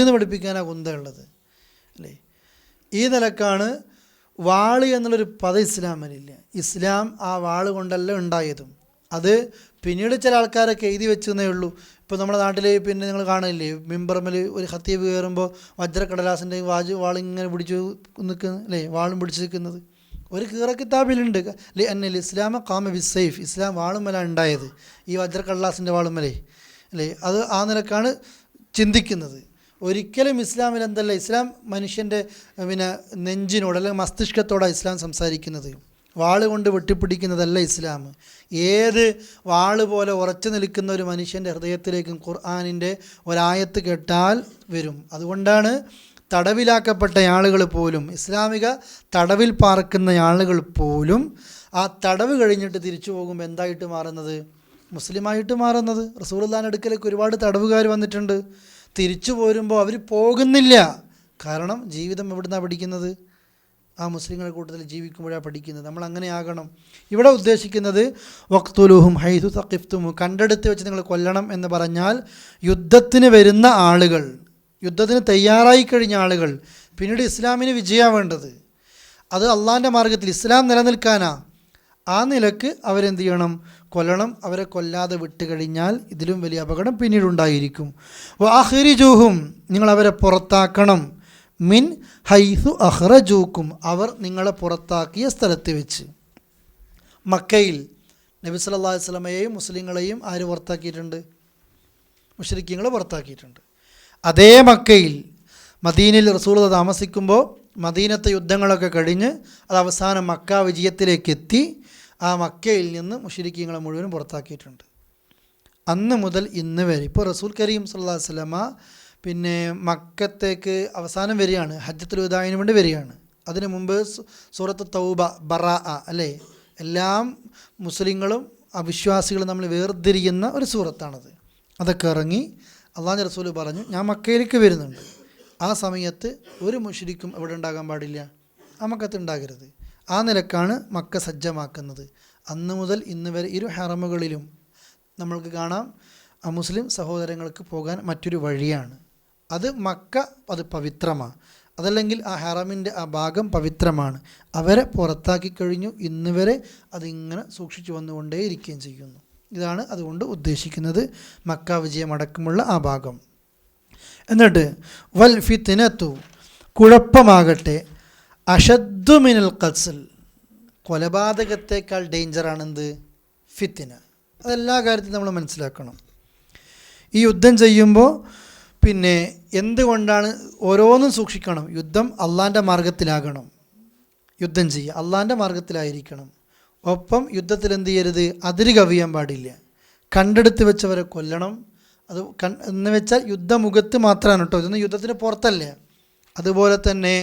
എന്ന് പഠിപ്പിക്കാനാണ് കുന്തം ഉള്ളത്. അല്ലേ? ഈ നിലക്കാണ് വാള് എന്നുള്ളൊരു പദം ഇസ്ലാമിലില്ല. ഇസ്ലാം ആ വാള് കൊണ്ടല്ല ഉണ്ടായതും. അത് പിന്നീട് ചില ആൾക്കാരൊക്കെ എഴുതി വെച്ചെന്നേ ഉള്ളൂ. ഇപ്പോൾ നമ്മുടെ നാട്ടിൽ പിന്നെ നിങ്ങൾ കാണില്ലേ, മിമ്പർമൽ ഒരു ഖത്തീബ് കയറുമ്പോൾ വജ്രക്കടലാസിൻ്റെ വാളിങ്ങനെ പിടിച്ച് നിൽക്കുന്നത്, അല്ലേ, വാളും പിടിച്ച് നിൽക്കുന്നത് ഒരു കീറ കിതാബിലുണ്ട്. അന്നൽ ഇസ്ലാമ ഖാമ ബിസ്സൈഫ്, ഇസ്ലാം വാളുമല ഉണ്ടായത്, ഈ വജ്രക്കടലാസിൻ്റെ വാളുമലേ, അല്ലേ? അത് ആ നിലക്കാണ് ചിന്തിക്കുന്നത്. ഒരിക്കലും ഇസ്ലാമിൽ എന്തല്ല, ഇസ്ലാം മനുഷ്യൻ്റെ പിന്നെ നെഞ്ചിനോട് അല്ലെങ്കിൽ മസ്തിഷ്കത്തോടാണ് ഇസ്ലാം സംസാരിക്കുന്നത്. വാള് കൊണ്ട് വെട്ടിപ്പിടിക്കുന്നതല്ല ഇസ്ലാം. ഏത് വാള് പോലെ ഉറച്ചു നിൽക്കുന്ന ഒരു മനുഷ്യൻ്റെ ഹൃദയത്തിലേക്കും ഖുർആനിൻ്റെ ഒരായത്ത് കേട്ടാൽ വരും. അതുകൊണ്ടാണ് തടവിലാക്കപ്പെട്ട ആളുകൾ പോലും, ഇസ്ലാമിക തടവിൽ പാർക്കുന്ന ആളുകൾ പോലും ആ തടവ് കഴിഞ്ഞിട്ട് തിരിച്ചു പോകുമ്പോൾ എന്തായിട്ട് മാറുന്നത്? മുസ്ലിമായിട്ട് മാറുന്നത്. റസൂലുള്ളാഹിന്റെ അടുക്കലേക്ക് ഒരുപാട് തടവുകാർ വന്നിട്ടുണ്ട്. തിരിച്ചു പോരുമ്പോൾ അവർ പോകുന്നില്ല. കാരണം ജീവിതം എവിടുന്നാണ് പഠിക്കുന്നത്? ആ മുസ്ലിങ്ങളുടെ കൂട്ടത്തിൽ ജീവിക്കുമ്പോഴാണ് പഠിക്കുന്നത്. നമ്മൾ അങ്ങനെ ആകണം. ഇവിടെ ഉദ്ദേശിക്കുന്നത് വഖ്തുലൂഹും ഹൈസു സഖിഫ്തുമു, കണ്ടെടുത്ത് വെച്ച് നിങ്ങൾ കൊല്ലണം എന്ന് പറഞ്ഞാൽ യുദ്ധത്തിന് വരുന്ന ആളുകൾ, യുദ്ധത്തിന് തയ്യാറായി കഴിഞ്ഞ ആളുകൾ, പിന്നീട് ഇസ്ലാമിന് വിജയമാവേണ്ടത് അത് അള്ളാഹിൻ്റെ മാർഗത്തിൽ ഇസ്ലാം നിലനിൽക്കാനാ. ആ നിലക്ക് അവരെന്ത് ചെയ്യണം? കൊല്ലണം. അവരെ കൊല്ലാതെ വിട്ട് കഴിഞ്ഞാൽ ഇതിലും വലിയ അപകടം പിന്നീടുണ്ടായിരിക്കും. വഅഖ്രിജൂഹും, നിങ്ങൾ അവരെ പുറത്താക്കണം. മിൻ ഹൈസു അഖ്റജൂക്കും, അവർ നിങ്ങളെ പുറത്താക്കിയ സ്ഥലത്ത് വെച്ച്. മക്കയിൽ നബി സല്ലല്ലാഹു അലൈഹി വസല്ലമയെയും മുസ്ലിങ്ങളെയും ആര് പുറത്താക്കിയിട്ടുണ്ട്? മുശ്രിക്കീങ്ങൾ പുറത്താക്കിയിട്ടുണ്ട്. അതേ മക്കയിൽ മദീനയിൽ റസൂൽ താമസിക്കുമ്പോൾ മദീനത്തെ യുദ്ധങ്ങളൊക്കെ കഴിഞ്ഞ് അത് അവസാനം മക്ക വിജയത്തിലേക്ക് എത്തി. ആ മക്കയിൽ നിന്ന് മുശ്രിക്കീങ്ങളെ മുഴുവനും പുറത്താക്കിയിട്ടുണ്ട്. അന്ന് മുതൽ ഇന്ന് വരെ ഇപ്പോൾ റസൂൽ കരീം സല്ലല്ലാഹു അലൈഹി വസല്ലമ പിന്നെ മക്കത്തേക്ക് അവസാനം വരികയാണ്, ഹജ്ജത്തുൽ വദാഇന് വേണ്ടി വരികയാണ്. അതിനു മുമ്പ് സൂറത്ത് തൗബ, ബറാഅ, അല്ലേ, എല്ലാം മുസ്ലിങ്ങളും അവിശ്വാസികളും നമ്മൾ വേർതിരിയുന്ന ഒരു സൂറത്താണത്. അതൊക്കെ ഇറങ്ങി അള്ളാഹുവിൻ്റെ റസൂൽ പറഞ്ഞു, ഞാൻ മക്കയിലേക്ക് വരുന്നുണ്ട്. ആ സമയത്ത് ഒരു മുശ്രിക്കും എവിടെ ഉണ്ടാകാൻ പാടില്ല? ആ മക്കത്ത് ഉണ്ടാകരുത്. ആ നിലക്കാണ് മക്ക സജ്ജമാക്കുന്നത്. അന്ന് മുതൽ ഇന്ന് വരെ ഇരു ഹറമുകളിലും നമ്മൾക്ക് കാണാം മുസ്ലിം സഹോദരങ്ങൾക്ക് പോകാൻ മറ്റൊരു വഴിയാണ്. അത് മക്ക, അത് പവിത്രമാണ്. അതല്ലെങ്കിൽ ആ ഹറമിൻ്റെ ആ ഭാഗം പവിത്രമാണ്. അവരെ പുറത്താക്കി കഴിഞ്ഞു. ഇന്ന് വരെ അതിങ്ങനെ സൂക്ഷിച്ചു വന്നുകൊണ്ടേയിരിക്കുകയും ചെയ്യുന്നു. ഇതാണ് അതുകൊണ്ട് ഉദ്ദേശിക്കുന്നത് മക്ക വിജയമടക്കമുള്ള ആ ഭാഗം. എന്നിട്ട് വൽ ഫിത്നത്തു, കുഴപ്പമാകട്ടെ, അഷദ്ദു മിനൽ ഖത്ൽ, കൊലപാതകത്തേക്കാൾ ഡേഞ്ചറാണെന്ത്? ഫിത്ന. അതെല്ലാ കാര്യത്തിലും നമ്മൾ മനസ്സിലാക്കണം. ഈ യുദ്ധം ചെയ്യുമ്പോൾ പിന്നെ എന്തുകൊണ്ടാണ് ഓരോന്നും സൂക്ഷിക്കണം. യുദ്ധം അള്ളാൻ്റെ മാർഗത്തിലാകണം. യുദ്ധം ചെയ്യുക അള്ളാൻ്റെ മാർഗത്തിലായിരിക്കണം. ഒപ്പം യുദ്ധത്തിൽ എന്ത് ചെയ്യരുത്? അതിര് കവിയാൻ പാടില്ല. കണ്ടെടുത്ത് വെച്ചവരെ കൊല്ലണം. അത് എന്ന് വെച്ചാൽ യുദ്ധമുഖത്ത് മാത്രമാണ് കേട്ടോ, ഇതൊന്നും യുദ്ധത്തിന് പുറത്തല്ല. അതുപോലെ തന്നെ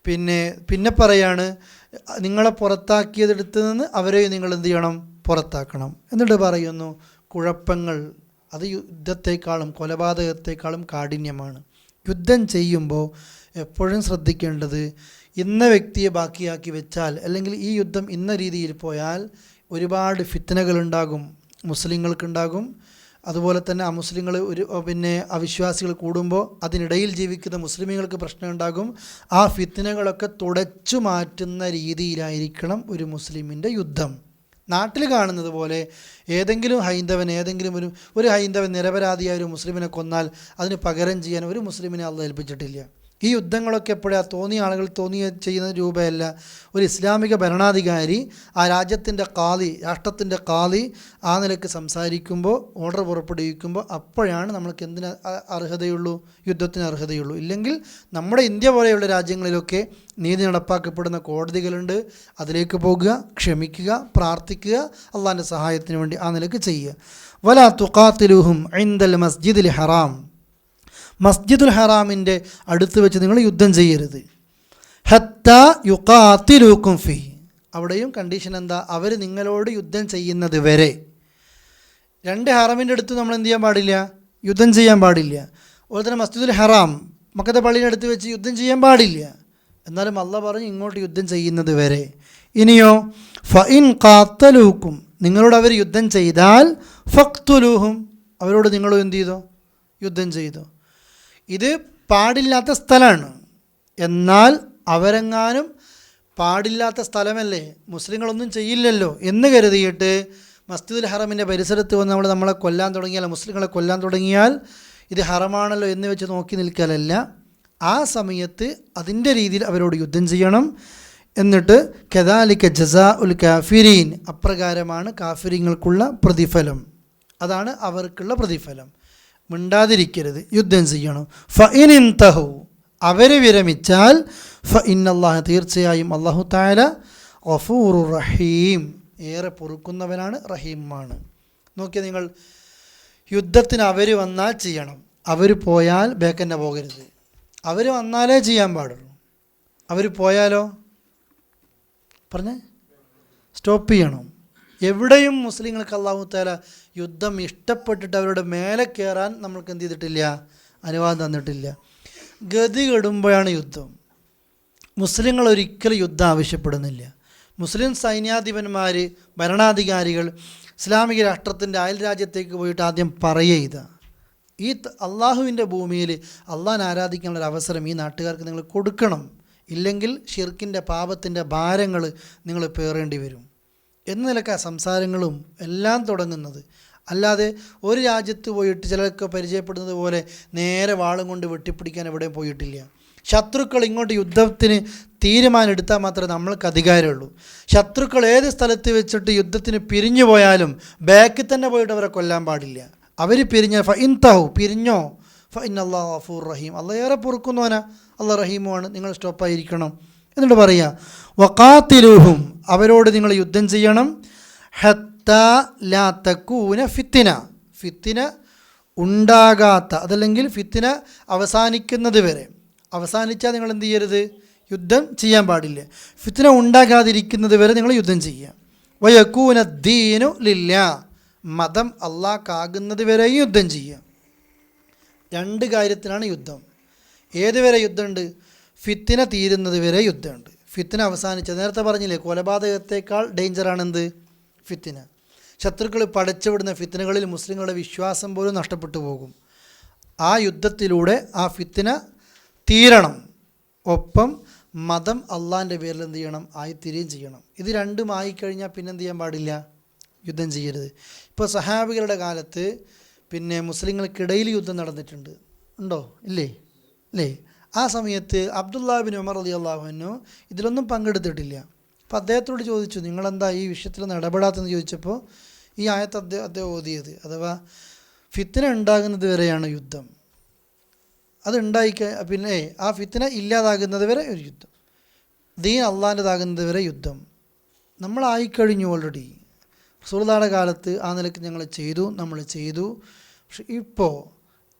പിന്നെ പറയാണ്, നിങ്ങളെ പുറത്താക്കിയതെടുത്ത് നിന്ന് അവരെ നിങ്ങൾ എന്ത് ചെയ്യണം? പുറത്താക്കണം. എന്നിട്ട് പറയുന്നു കുഴപ്പങ്ങൾ അത് യുദ്ധത്തെക്കാളും കൊലപാതകത്തെക്കാളും കാഠിന്യമാണ്. യുദ്ധം ചെയ്യുമ്പോൾ എപ്പോഴും ശ്രദ്ധിക്കേണ്ടത്, ഇന്ന വ്യക്തിയെ ബാക്കിയാക്കി വെച്ചാൽ, അല്ലെങ്കിൽ ഈ യുദ്ധം ഇന്ന രീതിയിൽ പോയാൽ ഒരുപാട് ഫിത്നകളുണ്ടാകും, മുസ്ലിങ്ങൾക്കുണ്ടാകും. അതുപോലെ തന്നെ അമുസ്ലിങ്ങൾ അവിശ്വാസികൾ കൂടുമ്പോൾ അതിനിടയിൽ ജീവിക്കുന്ന മുസ്ലിമീങ്ങൾക്ക് പ്രശ്നമുണ്ടാകും. ആ ഫിത്നകളൊക്കെ തുടച്ചു മാറ്റുന്ന രീതിയിലായിരിക്കണം ഒരു മുസ്ലിമിൻ്റെ യുദ്ധം. നാട്ടിൽ കാണുന്നത് പോലെ ഏതെങ്കിലും ഹൈന്ദവൻ നിരപരാധിയായ ഒരു മുസ്ലിമിനെ കൊന്നാൽ അതിന് പകരം ചെയ്യാൻ ഒരു മുസ്ലിമിനെ അള്ളാഹ് ഏൽപ്പിച്ചിട്ടില്ല. ഈ യുദ്ധങ്ങളൊക്കെ എപ്പോഴാണ് തോന്നിയ ആളുകൾ ചെയ്യുന്ന രൂപയല്ല. ഒരു ഇസ്ലാമിക ഭരണാധികാരി ആ രാജ്യത്തിൻ്റെ രാഷ്ട്രത്തിൻ്റെ ഖാദി ആ നിലയ്ക്ക് സംസാരിക്കുമ്പോൾ, ഓർഡർ പുറപ്പെടുവിക്കുമ്പോൾ അപ്പോഴാണ് നമ്മൾക്ക് എന്തിന് അർഹതയുള്ളൂ? യുദ്ധത്തിന് അർഹതയുള്ളൂ. ഇല്ലെങ്കിൽ നമ്മുടെ ഇന്ത്യ പോലെയുള്ള രാജ്യങ്ങളിലൊക്കെ നീതി നടപ്പാക്കപ്പെടുന്ന കോടതികളുണ്ട്. അതിലേക്ക് പോകുക, ക്ഷമിക്കുക, പ്രാർത്ഥിക്കുക, അള്ളാഹിൻ്റെ സഹായത്തിന് വേണ്ടി ആ നിലയ്ക്ക് ചെയ്യുക. വലാ തുഖാതിലുഹും ഇൻദൽ മസ്ജിദിൽ ഹറാം, മസ്ജിദുൽ ഹറാമിൻ്റെ അടുത്ത് വെച്ച് നിങ്ങൾ യുദ്ധം ചെയ്യരുത്. ഹത്താ യുഖാതിലൂക്കും ഫീ, അവിടെയും കണ്ടീഷൻ എന്താ? അവർ നിങ്ങളോട് യുദ്ധം ചെയ്യുന്നത് വരെ. രണ്ട് ഹറമിൻ്റെ അടുത്ത് നമ്മൾ എന്ത് ചെയ്യാൻ പാടില്ല? യുദ്ധം ചെയ്യാൻ പാടില്ല. അതുപോലെ തന്നെ മസ്ജിദുൽ ഹറാം, മക്കത്തെ പള്ളിയുടെ അടുത്ത് വെച്ച് യുദ്ധം ചെയ്യാൻ പാടില്ല. എന്നാലും അള്ളാഹ് പറഞ്ഞു ഇങ്ങോട്ട് യുദ്ധം ചെയ്യുന്നത് വരെ. ഇനിയോ ഫഇൻ ഖാതലൂക്കും, നിങ്ങളോട് അവർ യുദ്ധം ചെയ്താൽ ഫഖ്തുലൂഹും, അവരോട് നിങ്ങളും എന്ത് ചെയ്തോ? യുദ്ധം ചെയ്തോ. ഇത് പാടില്ലാത്ത സ്ഥലമാണ്. എന്നാൽ അവരെങ്ങാനും പാടില്ലാത്ത സ്ഥലമല്ലേ, മുസ്ലിങ്ങളൊന്നും ചെയ്യില്ലല്ലോ എന്ന് കരുതിയിട്ട് മസ്ജിദുൽ ഹറമിൻ്റെ പരിസരത്ത് വന്ന് നമ്മളെ കൊല്ലാൻ തുടങ്ങിയാൽ, മുസ്ലിങ്ങളെ കൊല്ലാൻ തുടങ്ങിയാൽ ഇത് ഹറമാണല്ലോ എന്ന് വെച്ച് നോക്കി നിൽക്കലല്ല. ആ സമയത്ത് അതിൻ്റെ രീതിയിൽ അവരോട് യുദ്ധം ചെയ്യണം. എന്നിട്ട് കദാലിക ജസാഉൽ കാഫിരീൻ, അപ്രകാരമാണ് കാഫിരിങ്ങൾക്കുള്ള പ്രതിഫലം. അതാണ് അവർക്കുള്ള പ്രതിഫലം. മിണ്ടാതിരിക്കരുത്, യുദ്ധം ചെയ്യണം. ഫഇൻ ഇൻതഹു, അവർ വിരമിച്ചാൽ ഫഇന്നല്ലാഹ, തീർച്ചയായും അല്ലാഹു തആല ഗഫൂറുർ റഹീം, ഏറെ പൊറുക്കുന്നവനാണ്, റഹീമാണ്. നോക്കിയാൽ നിങ്ങൾ, യുദ്ധത്തിന് അവർ വന്നാൽ ചെയ്യണം, അവർ പോയാൽ ബേക്കന്നെ പോകരുത്. അവർ വന്നാലേ ചെയ്യാൻ പാടുള്ളൂ. അവർ പോയാലോ സ്റ്റോപ്പ് ചെയ്യണം. എവിടെയും മുസ്ലിങ്ങൾക്ക് അല്ലാഹു തആല യുദ്ധം ഇഷ്ടപ്പെട്ടിട്ട് അവരുടെ മേലെ കയറാൻ നമ്മൾക്ക് എന്ത് ചെയ്തിട്ടില്ല? അനുവാദം തന്നിട്ടില്ല. ഗതി കെടുമ്പോഴാണ് യുദ്ധം. മുസ്ലിങ്ങൾ ഒരിക്കലും യുദ്ധം ആവശ്യപ്പെടുന്നില്ല. മുസ്ലിം സൈന്യാധിപന്മാർ, ഭരണാധികാരികൾ ഇസ്ലാമിക രാഷ്ട്രത്തിൻ്റെ അയൽ രാജ്യത്തേക്ക് പോയിട്ട് ആദ്യം പറയുക, ഈ അള്ളാഹുവിൻ്റെ ഭൂമിയിൽ അള്ളാഹിനെ ആരാധിക്കാനുള്ള അവസരം ഈ നാട്ടുകാർക്ക് നിങ്ങൾ കൊടുക്കണം. ഇല്ലെങ്കിൽ ഷിർക്കിൻ്റെ പാപത്തിൻ്റെ ഭാരങ്ങൾ നിങ്ങൾ പേറേണ്ടി വരും എന്ന നിലക്ക് സംസാരങ്ങളും എല്ലാം തുടങ്ങുന്നത്. അല്ലാതെ ഒരു രാജ്യത്ത് പോയിട്ട് ചിലർക്ക് പരിചയപ്പെടുന്നത് പോലെ നേരെ വാളും കൊണ്ട് വെട്ടിപ്പിടിക്കാൻ എവിടെയും പോയിട്ടില്ല. ശത്രുക്കൾ ഇങ്ങോട്ട് യുദ്ധത്തിന് തീരുമാനം എടുത്താൽ മാത്രമേ നമ്മൾക്ക് അധികാരമുള്ളൂ. ശത്രുക്കൾ ഏത് സ്ഥലത്ത് വെച്ചിട്ട് യുദ്ധത്തിന് പിരിഞ്ഞു പോയാലും ബാക്കിൽ തന്നെ പോയിട്ട് അവരെ കൊല്ലാൻ പാടില്ല. അവർ പിരിഞ്ഞാൽ ഫഇൻതഹു, പിരിഞ്ഞോ, ഫഇന്നല്ലാഹു ഗഫൂറുർ റഹീം, അള്ളാഹ് ഏറെ പൊറുക്കുന്നവനാ, അള്ളാഹ് റഹീമുമാണ്, നിങ്ങൾ സ്റ്റോപ്പായിരിക്കണം. എന്നിട്ട് പറയുക വഖാതിലൂഹും, അവരോട് നിങ്ങൾ യുദ്ധം ചെയ്യണം. ഹത്താ ലാ തകൂന ഫിത്ന, ഫിത്ന ഉണ്ടാകാത്ത, അതല്ലെങ്കിൽ ഫിത്ന അവസാനിക്കുന്നത് വരെ. അവസാനിച്ചാൽ നിങ്ങൾ എന്ത് ചെയ്യരുത്? യുദ്ധം ചെയ്യാൻ പാടില്ല. ഫിത്ന ഉണ്ടാകാതിരിക്കുന്നത് വരെ നിങ്ങൾ യുദ്ധം ചെയ്യുക. വയകൂന ദീനു ലില്ലാ, മതം അള്ളാഹ്ക്കാകുന്നത് വരെ യുദ്ധം ചെയ്യുക. രണ്ട് കാര്യത്തിനാണ് യുദ്ധം. ഏതുവരെ യുദ്ധമുണ്ട്? ഫിത്ന തീരുന്നത് വരെ യുദ്ധമുണ്ട്. ഫിത്തിന അവസാനിച്ചത്. നേരത്തെ പറഞ്ഞില്ലേ, കൊലപാതകത്തേക്കാൾ ഡേഞ്ചറാണെന്ത്? ഫിത്തിന. ശത്രുക്കൾ പടച്ചുവിടുന്ന ഫിത്തിനകളിൽ മുസ്ലിങ്ങളുടെ വിശ്വാസം പോലും നഷ്ടപ്പെട്ടു പോകും. ആ യുദ്ധത്തിലൂടെ ആ ഫിത്തിന തീരണം. ഒപ്പം മതം അള്ളാൻ്റെ പേരിൽ എന്ത് ചെയ്യണം? ആയിത്തീരുകയും ചെയ്യണം. ഇത് രണ്ടും ആയിക്കഴിഞ്ഞാൽ പിന്നെ എന്ത് ചെയ്യാൻ പാടില്ല? യുദ്ധം ചെയ്യരുത്. ഇപ്പോൾ സഹാബികളുടെ കാലത്ത് പിന്നെ മുസ്ലിങ്ങൾക്കിടയിൽ യുദ്ധം നടന്നിട്ടുണ്ട്, ഉണ്ടോ? ഇല്ലേ? ആ സമയത്ത് അബ്ദുല്ലാഹ് ബിൻ ഉമർ റളിയല്ലാഹു അൻഹു ഇതിലൊന്നും പങ്കെടുത്തിട്ടില്ല. അപ്പോൾ അദ്ദേഹത്തോട് ചോദിച്ചു, നിങ്ങളെന്താ ഈ വിഷയത്തിലൊന്നും ഇടപെടാത്തെന്ന് ചോദിച്ചപ്പോൾ ഈ ആയത്ത് അദ്ദേഹം ഓതിയത്, അഥവാ ഫിത്തിന ഉണ്ടാകുന്നത് വരെയാണ് യുദ്ധം, പിന്നെ ആ ഫിത്തിന ഇല്ലാതാകുന്നത് വരെ ഒരു യുദ്ധം, ദീൻ അള്ളാൻ്റെതാകുന്നത് വരെ യുദ്ധം. നമ്മളായിക്കഴിഞ്ഞു ഓൾറെഡി. റസൂലുള്ളാഹിയുടെ കാലത്ത് ആ നിലയ്ക്ക് നമ്മൾ ചെയ്തു. പക്ഷെ ഇപ്പോൾ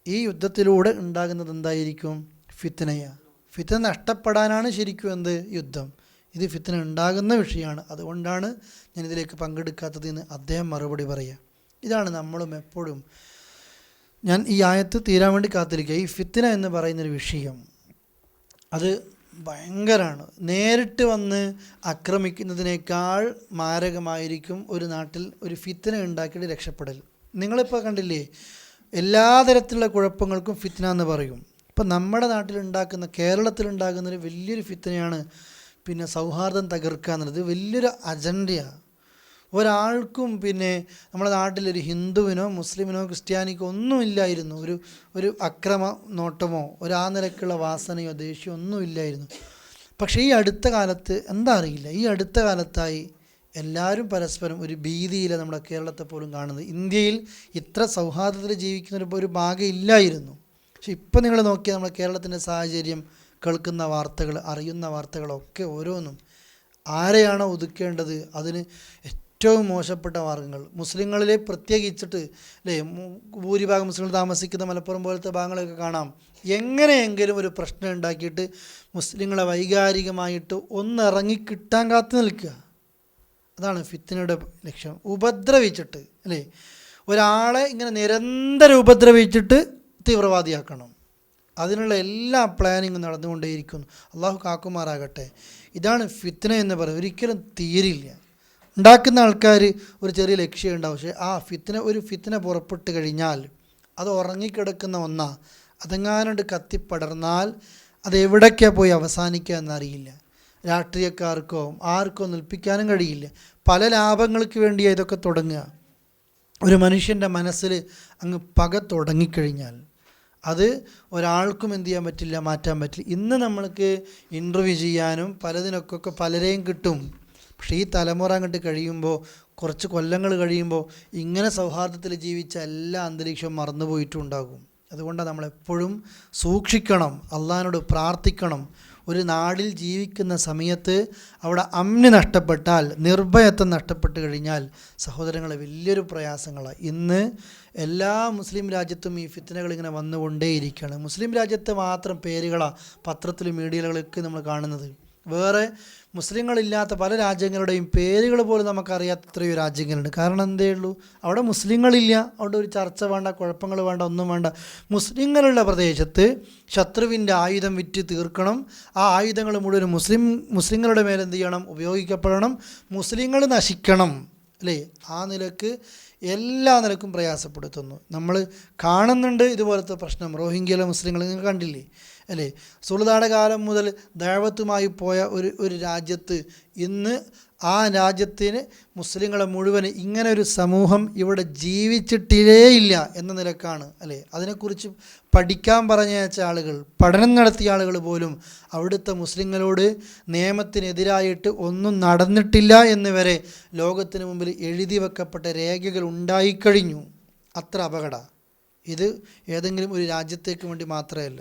ഈ യുദ്ധത്തിലൂടെ ഉണ്ടാകുന്നത് എന്തായിരിക്കും? ഫിത്തിനയാണ്. ഫിത്തിന നഷ്ടപ്പെടാനാണ് ശരിക്കും എന്ത്? യുദ്ധം. ഇത് ഫിത്തിന ഉണ്ടാകുന്ന വിഷയമാണ്, അതുകൊണ്ടാണ് ഞാനിതിലേക്ക് പങ്കെടുക്കാത്തതെന്ന് അദ്ദേഹം മറുപടി പറയുക. ഇതാണ് നമ്മളും എപ്പോഴും, ഞാൻ ഈ ആയത്ത് തീരാൻ വേണ്ടി കാത്തിരിക്കുക. ഈ ഫിത്തിന എന്ന് പറയുന്നൊരു വിഷയം അത് ഭയങ്കരമാണ്. നേരിട്ട് വന്ന് ആക്രമിക്കുന്നതിനേക്കാൾ മാരകമായിരിക്കും ഒരു നാട്ടിൽ ഒരു ഫിത്തിന ഉണ്ടാക്കിയിട്ട് രക്ഷപ്പെടൽ. നിങ്ങളിപ്പോൾ കണ്ടില്ലേ, എല്ലാ തരത്തിലുള്ള കുഴപ്പങ്ങൾക്കും ഫിത്തിന എന്ന് പറയും. ഇപ്പം നമ്മുടെ നാട്ടിലുണ്ടാക്കുന്ന, കേരളത്തിലുണ്ടാകുന്നൊരു വലിയൊരു ഫിത്തിനയാണ് പിന്നെ സൗഹാർദ്ദം തകർക്കുക എന്നുള്ളത്. വലിയൊരു അജണ്ടയാണ്. ഒരാൾക്കും പിന്നെ നമ്മുടെ നാട്ടിലൊരു ഹിന്ദുവിനോ മുസ്ലിമിനോ ക്രിസ്ത്യാനിക്കോ ഒന്നുമില്ലായിരുന്നു ഒരു അക്രമ നോട്ടമോ ആ നിലക്കുള്ള വാസനയോ ദേഷ്യമോ ഒന്നുമില്ലായിരുന്നു. പക്ഷേ ഈ അടുത്ത കാലത്ത് എന്താ അറിയില്ല, ഈ അടുത്ത കാലത്തായി എല്ലാവരും പരസ്പരം ഒരു ഭീതിയില്ല നമ്മുടെ കേരളത്തെ പോലും കാണുന്നത്. ഇന്ത്യയിൽ ഇത്ര സൗഹാർദ്ദത്തിൽ ജീവിക്കുന്ന ഒരു ഭാഗം ഇല്ലായിരുന്നു. പക്ഷെ ഇപ്പം നിങ്ങൾ നോക്കിയാൽ നമ്മുടെ കേരളത്തിൻ്റെ സാഹചര്യം, കേൾക്കുന്ന വാർത്തകൾ, അറിയുന്ന വാർത്തകളൊക്കെ ഓരോന്നും ആരെയാണോ ഒതുക്കേണ്ടത് അതിന് ഏറ്റവും മോശപ്പെട്ട മാർഗ്ഗങ്ങൾ. മുസ്ലിങ്ങളിലെ പ്രത്യേകിച്ചിട്ട് അല്ലേ, ഭൂരിഭാഗം മുസ്ലിങ്ങൾ താമസിക്കുന്ന മലപ്പുറം പോലത്തെ ഭാഗങ്ങളൊക്കെ കാണാം, എങ്ങനെയെങ്കിലും ഒരു പ്രശ്നം ഉണ്ടാക്കിയിട്ട് മുസ്ലിങ്ങളെ വൈകാരികമായിട്ട് ഒന്നിറങ്ങിക്കിട്ടാൻ കാത്തു നിൽക്കുക. അതാണ് ഫിത്തിനയുടെ ലക്ഷ്യം. ഉപദ്രവിച്ചിട്ട് അല്ലേ, ഒരാളെ ഇങ്ങനെ നിരന്തരം ഉപദ്രവിച്ചിട്ട് തീവ്രവാദിയാക്കണം. അതിനുള്ള എല്ലാ പ്ലാനിങ്ങും നടന്നുകൊണ്ടേയിരിക്കുന്നു. അള്ളാഹു കാക്കുമാറാകട്ടെ. ഇതാണ് ഫിത്ന എന്ന് പറയുന്നത്. ഒരിക്കലും തീരില്ല. ഉണ്ടാക്കുന്ന ആൾക്കാർ ഒരു ചെറിയ ലക്ഷ്യം ഉണ്ടാവും, പക്ഷേ ആ ഒരു ഫിത്ന പുറപ്പെട്ട് കഴിഞ്ഞാൽ അത് ഉറങ്ങിക്കിടക്കുന്ന ഒന്നാ. അതെങ്ങാനുണ്ട് കത്തിപ്പടർന്നാൽ അതെവിടേക്കാണ് പോയി അവസാനിക്കുക എന്നറിയില്ല. രാഷ്ട്രീയക്കാർക്കോ ആർക്കോ നിൽപ്പിക്കാനും കഴിയില്ല. പല ലാഭങ്ങൾക്ക് വേണ്ടിയാണ് ഇതൊക്കെ തുടങ്ങുക. ഒരു മനുഷ്യൻ്റെ മനസ്സിൽ അങ്ങ് പക തുടങ്ങിക്കഴിഞ്ഞാൽ അത് ഒരാൾക്കും എന്ത് ചെയ്യാൻ പറ്റില്ല, മാറ്റാൻ പറ്റില്ല. ഇന്ന് നമ്മൾക്ക് ഇൻ്റർവ്യൂ ചെയ്യാനും പലതിനൊക്കെ പലരെയും കിട്ടും. പക്ഷേ ഈ തലമുറ അങ്ങോട്ട് കഴിയുമ്പോൾ, കുറച്ച് കൊല്ലങ്ങൾ കഴിയുമ്പോൾ ഇങ്ങനെ സൗഹാർദ്ദത്തിൽ ജീവിച്ച എല്ലാ അന്തരീക്ഷവും മറന്നുപോയിട്ടുണ്ടാകും. അതുകൊണ്ടാണ് നമ്മളെപ്പോഴും സൂക്ഷിക്കണം, അള്ളാഹിനോട് പ്രാർത്ഥിക്കണം. ഒരു നാടിൽ ജീവിക്കുന്ന സമയത്ത് അവിടെ അമ്നി നഷ്ടപ്പെട്ടാൽ, നിർഭയത്വം നഷ്ടപ്പെട്ട് കഴിഞ്ഞാൽ സഹോദരങ്ങളെ വലിയൊരു പ്രയാസങ്ങളാണ്. ഇന്ന് എല്ലാ മുസ്ലിം രാജ്യത്തും ഈ ഫിത്നകൾ ഇങ്ങനെ വന്നുകൊണ്ടേയിരിക്കുകയാണ്. മുസ്ലിം രാജ്യത്തെ മാത്രം പേരുകളാണ് പത്രത്തിലും മീഡിയകളിലൊക്കെ നമ്മൾ കാണുന്നത്. വേറെ മുസ്ലിങ്ങളില്ലാത്ത പല രാജ്യങ്ങളുടെയും പേരുകൾ പോലും നമുക്കറിയാത്ത എത്രയോ രാജ്യങ്ങളുണ്ട്. കാരണം എന്തേ ഉള്ളൂ, അവിടെ മുസ്ലിങ്ങളില്ല. അവിടെ ഒരു ചർച്ച വേണ്ട, കുഴപ്പങ്ങൾ വേണ്ട, ഒന്നും വേണ്ട. മുസ്ലിങ്ങളുള്ള പ്രദേശത്ത് ശത്രുവിൻ്റെ ആയുധം വിറ്റ് തീർക്കണം. ആ ആയുധങ്ങൾ മുഴുവൻ മുസ്ലിങ്ങളുടെ മേലെ എന്ത് ചെയ്യണം, ഉപയോഗിക്കപ്പെടണം. മുസ്ലിങ്ങൾ നശിക്കണം അല്ലേ? ആ നിലക്ക് എല്ലാ നിലക്കും പ്രയാസപ്പെടുത്തുന്നു. നമ്മൾ കാണുന്നുണ്ട് ഇതുപോലത്തെ പ്രശ്നം. റോഹിംഗ്യയിലെ മുസ്ലിങ്ങൾ നിങ്ങൾ കണ്ടില്ലേ അല്ലേ? സുൽത്താൻ്റെ കാലം മുതൽ ദഅവത്തുമായി പോയ ഒരു രാജ്യത്ത് ഇന്ന് ആ രാജ്യത്തിന് മുസ്ലിങ്ങളെ മുഴുവൻ ഇങ്ങനെ ഒരു സമൂഹം ഇവിടെ ജീവിച്ചിട്ടേയില്ല എന്ന നിലക്കാണ് അല്ലേ? അതിനെക്കുറിച്ച് പഠിക്കാൻ പറഞ്ഞയച്ച ആളുകൾ, പഠനം നടത്തിയ ആളുകൾ പോലും അവിടുത്തെ മുസ്ലിങ്ങളോട് നിയമത്തിനെതിരായിട്ട് ഒന്നും നടന്നിട്ടില്ല എന്ന് വരെ ലോകത്തിന് മുമ്പിൽ എഴുതി വെക്കപ്പെട്ട രേഖകൾ ഉണ്ടായിക്കഴിഞ്ഞു. അത്ര അപകട ഇത് ഏതെങ്കിലും ഒരു രാജ്യത്തേക്ക് വേണ്ടി മാത്രമല്ല.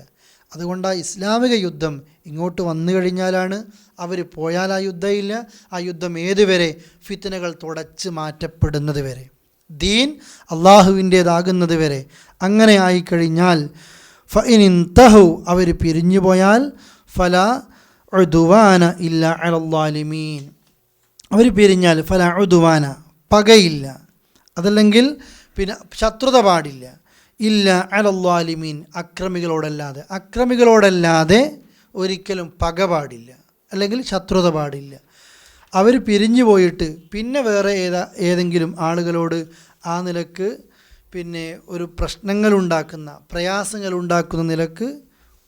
അതുകൊണ്ട് ആ ഇസ്ലാമിക യുദ്ധം ഇങ്ങോട്ട് വന്നു കഴിഞ്ഞാലാണ്, അവർ പോയാൽ ആ യുദ്ധമില്ല. ആ യുദ്ധം ഏതുവരെ? ഫിത്നകൾ തുടച്ച് മാറ്റപ്പെടുന്നത് വരെ, ദീൻ അള്ളാഹുവിൻ്റേതാകുന്നത് വരെ. അങ്ങനെ ആയിക്കഴിഞ്ഞാൽ ഫഇനിൻതഹു, അവർ പിരിഞ്ഞു പോയാൽ ഫലാ ഉദ്വാന ഇല്ലാ അലല്ലാലിമീൻ, അവർ പിരിഞ്ഞാൽ ഫലാ ഉദ്വാന, പകയില്ല, അതല്ലെങ്കിൽ പിന്നെ ശത്രുത പാടില്ല. ഇല്ല അലല്ലാലിമീൻ, അക്രമികളോടല്ലാതെ ഒരിക്കലും പക പാടില്ല. അല്ലെങ്കിൽ ശത്രുത പാടില്ല. അവർ പിരിഞ്ഞു പോയിട്ട് പിന്നെ വേറെ ഏതെങ്കിലും ആളുകളോട് ആ നിലക്ക് പിന്നെ ഒരു പ്രയാസങ്ങളുണ്ടാക്കുന്ന നിലക്ക്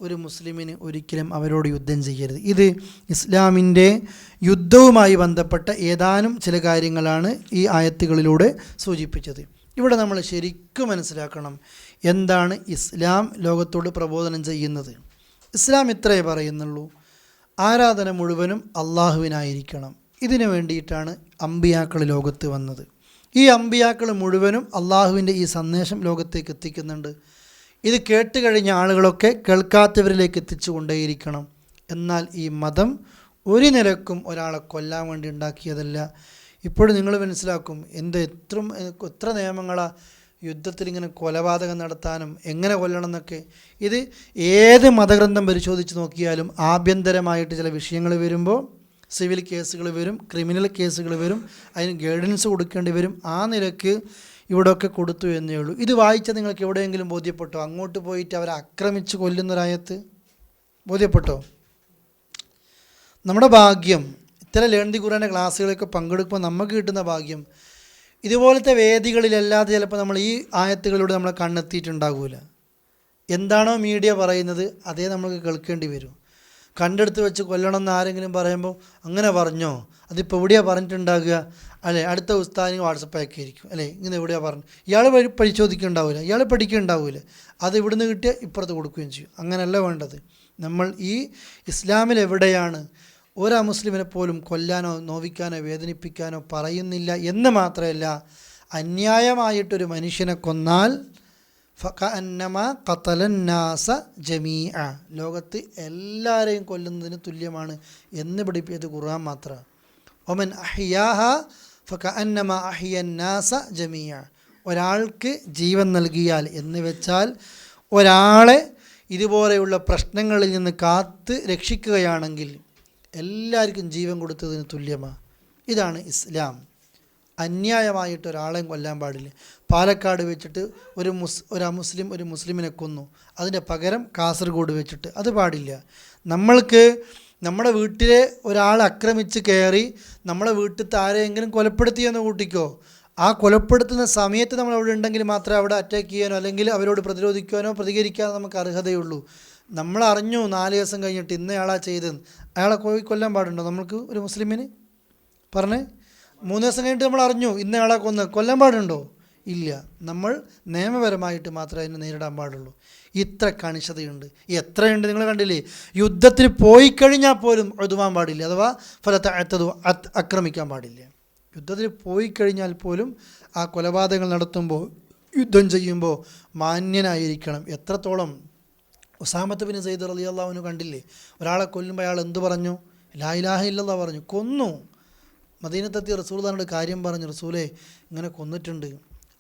ഒരു മുസ്ലിമിന് ഒരിക്കലും അവരോട് യുദ്ധം ചെയ്യരുത്. ഇത് ഇസ്ലാമിൻ്റെ യുദ്ധവുമായി ബന്ധപ്പെട്ട ഏതാനും ചില കാര്യങ്ങളാണ് ഈ ആയത്തുകളിലൂടെ സൂചിപ്പിച്ചത്. ഇവിടെ നമ്മൾ ശരിക്കും മനസ്സിലാക്കണം എന്താണ് ഇസ്ലാം ലോകത്തോട് പ്രബോധനം ചെയ്യുന്നത്. ഇസ്ലാം ഇത്രയേ പറയുന്നുള്ളൂ, ആരാധന മുഴുവനും അള്ളാഹുവിനായിരിക്കണം. ഇതിനു വേണ്ടിയിട്ടാണ് അമ്പിയാക്കൾ ലോകത്ത് വന്നത്. ഈ അമ്പിയാക്കൾ മുഴുവനും അള്ളാഹുവിൻ്റെ ഈ സന്ദേശം ലോകത്തേക്ക് എത്തിക്കുന്നുണ്ട്. ഇത് കേട്ട് കഴിഞ്ഞ ആളുകളൊക്കെ കേൾക്കാത്തവരിലേക്ക് എത്തിച്ചു കൊണ്ടേയിരിക്കണം. എന്നാൽ ഈ മതം ഒരു നിലക്കും ഒരാളെ കൊല്ലാൻ വേണ്ടി ഉണ്ടാക്കിയതല്ല. ഇപ്പോഴും നിങ്ങൾ മനസ്സിലാക്കും എത്ര നിയമങ്ങളാണ് യുദ്ധത്തിൽ ഇങ്ങനെ കൊലപാതകം നടത്താനും എങ്ങനെ കൊല്ലണം എന്നൊക്കെ. ഇത് ഏത് മതഗ്രന്ഥം പരിശോധിച്ച് നോക്കിയാലും ആഭ്യന്തരമായിട്ട് ചില വിഷയങ്ങൾ വരുമ്പോൾ സിവിൽ കേസുകൾ വരും, ക്രിമിനൽ കേസുകൾ വരും, അതിന് ഗൈഡൻസ് കൊടുക്കേണ്ടി വരും. ആ നിലക്ക് ഇവിടെയൊക്കെ കൊടുത്തു എന്നേ ഉള്ളൂ. ഇത് വായിച്ചാൽ നിങ്ങൾക്ക് എവിടെയെങ്കിലും ബോധ്യപ്പെട്ടോ അങ്ങോട്ട് പോയിട്ട് അവരെ ആക്രമിച്ച് കൊല്ലുന്നൊരായത്ത് ബോധ്യപ്പെട്ടോ? നമ്മുടെ ഭാഗ്യം ഇത്തരം ലേൺ ദി ഖുർആൻ്റെ ക്ലാസ്സുകളൊക്കെ പങ്കെടുക്കുമ്പോൾ നമുക്ക് കിട്ടുന്ന ഭാഗ്യം ഇതുപോലത്തെ വേദികളിലല്ലാതെ ചിലപ്പോൾ നമ്മൾ ഈ ആയത്തുകളിലൂടെ നമ്മളെ കണ്ണെത്തിയിട്ടുണ്ടാകില്ല. എന്താണോ മീഡിയ പറയുന്നത് അതേ നമുക്ക് കേൾക്കേണ്ടി വരും. കണ്ടെടുത്ത് വെച്ച് കൊല്ലണമെന്ന് ആരെങ്കിലും പറയുമ്പോൾ അങ്ങനെ പറഞ്ഞോ, അതിപ്പോൾ എവിടെയാണ് പറഞ്ഞിട്ടുണ്ടാകുക അല്ലേ? അടുത്ത ഉസ്താദിന് വാട്സപ്പ് ആക്കിയിരിക്കും അല്ലേ, ഇങ്ങനെ എവിടെയാണ് പറഞ്ഞു. ഇയാൾ പരിശോധിക്കുന്നുണ്ടാവില്ല, ഇയാൾ പഠിക്കുന്നുണ്ടാവില്ല, അത് ഇവിടുന്ന് കിട്ടിയാൽ ഇപ്പുറത്ത് കൊടുക്കുകയും ചെയ്യും. അങ്ങനെയല്ല വേണ്ടത്. നമ്മൾ ഈ ഇസ്ലാമിൽ എവിടെയാണ് ഒരു അമുസ്ലിമിനെ പോലും കൊല്ലാനോ നോവിക്കാനോ വേദനിപ്പിക്കാനോ പറയുന്നില്ല എന്ന് മാത്രമല്ല, അന്യായമായിട്ടൊരു മനുഷ്യനെ കൊന്നാൽ ഫകഅന്നമ ഖതലന്നാസ ജമീഅ, ലോകത്ത് എല്ലാവരെയും കൊല്ലുന്നതിന് തുല്യമാണ് എന്ന് പഠിപ്പിച്ചത് ഖുർആൻ മാത്രമാണ്. ഒമൻ അഹ്യാഹ ഫകഅന്നമ അഹ്യന്നാസ ജമീഅ, ഒരാൾക്ക് ജീവൻ നൽകിയാൽ എന്ന് വെച്ചാൽ ഒരാളെ ഇതുപോലെയുള്ള പ്രശ്നങ്ങളിൽ നിന്ന് കാത്ത് രക്ഷിക്കുകയാണെങ്കിൽ എല്ലാവർക്കും ജീവൻ കൊടുത്തതിന് തുല്യമാണ്. ഇതാണ് ഇസ്ലാം. അന്യായമായിട്ട് ഒരാളെയും കൊല്ലാൻ പാടില്ല. പാലക്കാട് വെച്ചിട്ട് ഒരു മുസ്ലിമിനെ കൊന്നു, അതിൻ്റെ പകരം കാസർഗോഡ് വെച്ചിട്ട് അത് പാടില്ല. നമ്മൾക്ക് നമ്മുടെ വീട്ടിലെ ഒരാൾ ആക്രമിച്ച് കയറി നമ്മളെ വീട്ടിൽ ആരെയെങ്കിലും കൊലപ്പെടുത്തിയെന്ന് കൂട്ടിക്കോ, ആ കൊലപ്പെടുത്തുന്ന സമയത്ത് നമ്മൾ അവിടെ ഉണ്ടെങ്കിൽ മാത്രമേ അവിടെ അറ്റാക്ക് ചെയ്യാനോ അല്ലെങ്കിൽ അവരോട് പ്രതിരോധിക്കാനോ പ്രതികരിക്കാനോ നമുക്ക് അർഹതയുള്ളൂ. നമ്മൾ അറിഞ്ഞു 4 ദിവസം കഴിഞ്ഞിട്ട് ഇന്നയാളാ ചെയ്തത്, അയാളെ കൊല്ലാൻ പാടുണ്ടോ നമ്മൾക്ക്? ഒരു മുസ്ലിമിന് പറഞ്ഞേ, 3 ദിവസം കഴിഞ്ഞിട്ട് നമ്മൾ അറിഞ്ഞു ഇന്നയാളെ കൊല്ലാൻ പാടുണ്ടോ? ഇല്ല. നമ്മൾ നിയമപരമായിട്ട് മാത്രമേ അതിനെ നേരിടാൻ പാടുള്ളൂ. ഇത്ര കണിശതയുണ്ട്. എത്രയുണ്ട് നിങ്ങൾ കണ്ടില്ലേ? യുദ്ധത്തിന് പോയി കഴിഞ്ഞാൽ പോലും ഒതുവാൻ പാടില്ല, അഥവാ ആക്രമിക്കാൻ പാടില്ല. യുദ്ധത്തിന് പോയി കഴിഞ്ഞാൽ പോലും ആ കൊലപാതകങ്ങൾ നടത്തുമ്പോൾ യുദ്ധം ചെയ്യുമ്പോൾ മാന്യനായിരിക്കണം. എത്രത്തോളം ഉസാമത്ത് ബിൻ സയ്യിദ് റളിയല്ലാഹു അൻഹു കണ്ടില്ലേ, ഒരാളെ കൊല്ലുമ്പോൾ അയാൾ എന്തു പറഞ്ഞു? ലാ ഇലാഹ ഇല്ലല്ലാഹ് പറഞ്ഞു, കൊന്നു. മദീനത്തെത്തി റസൂലുള്ളാഹിയോട് കാര്യം പറഞ്ഞു, റസൂലേ ഇങ്ങനെ കൊന്നിട്ടുണ്ട്.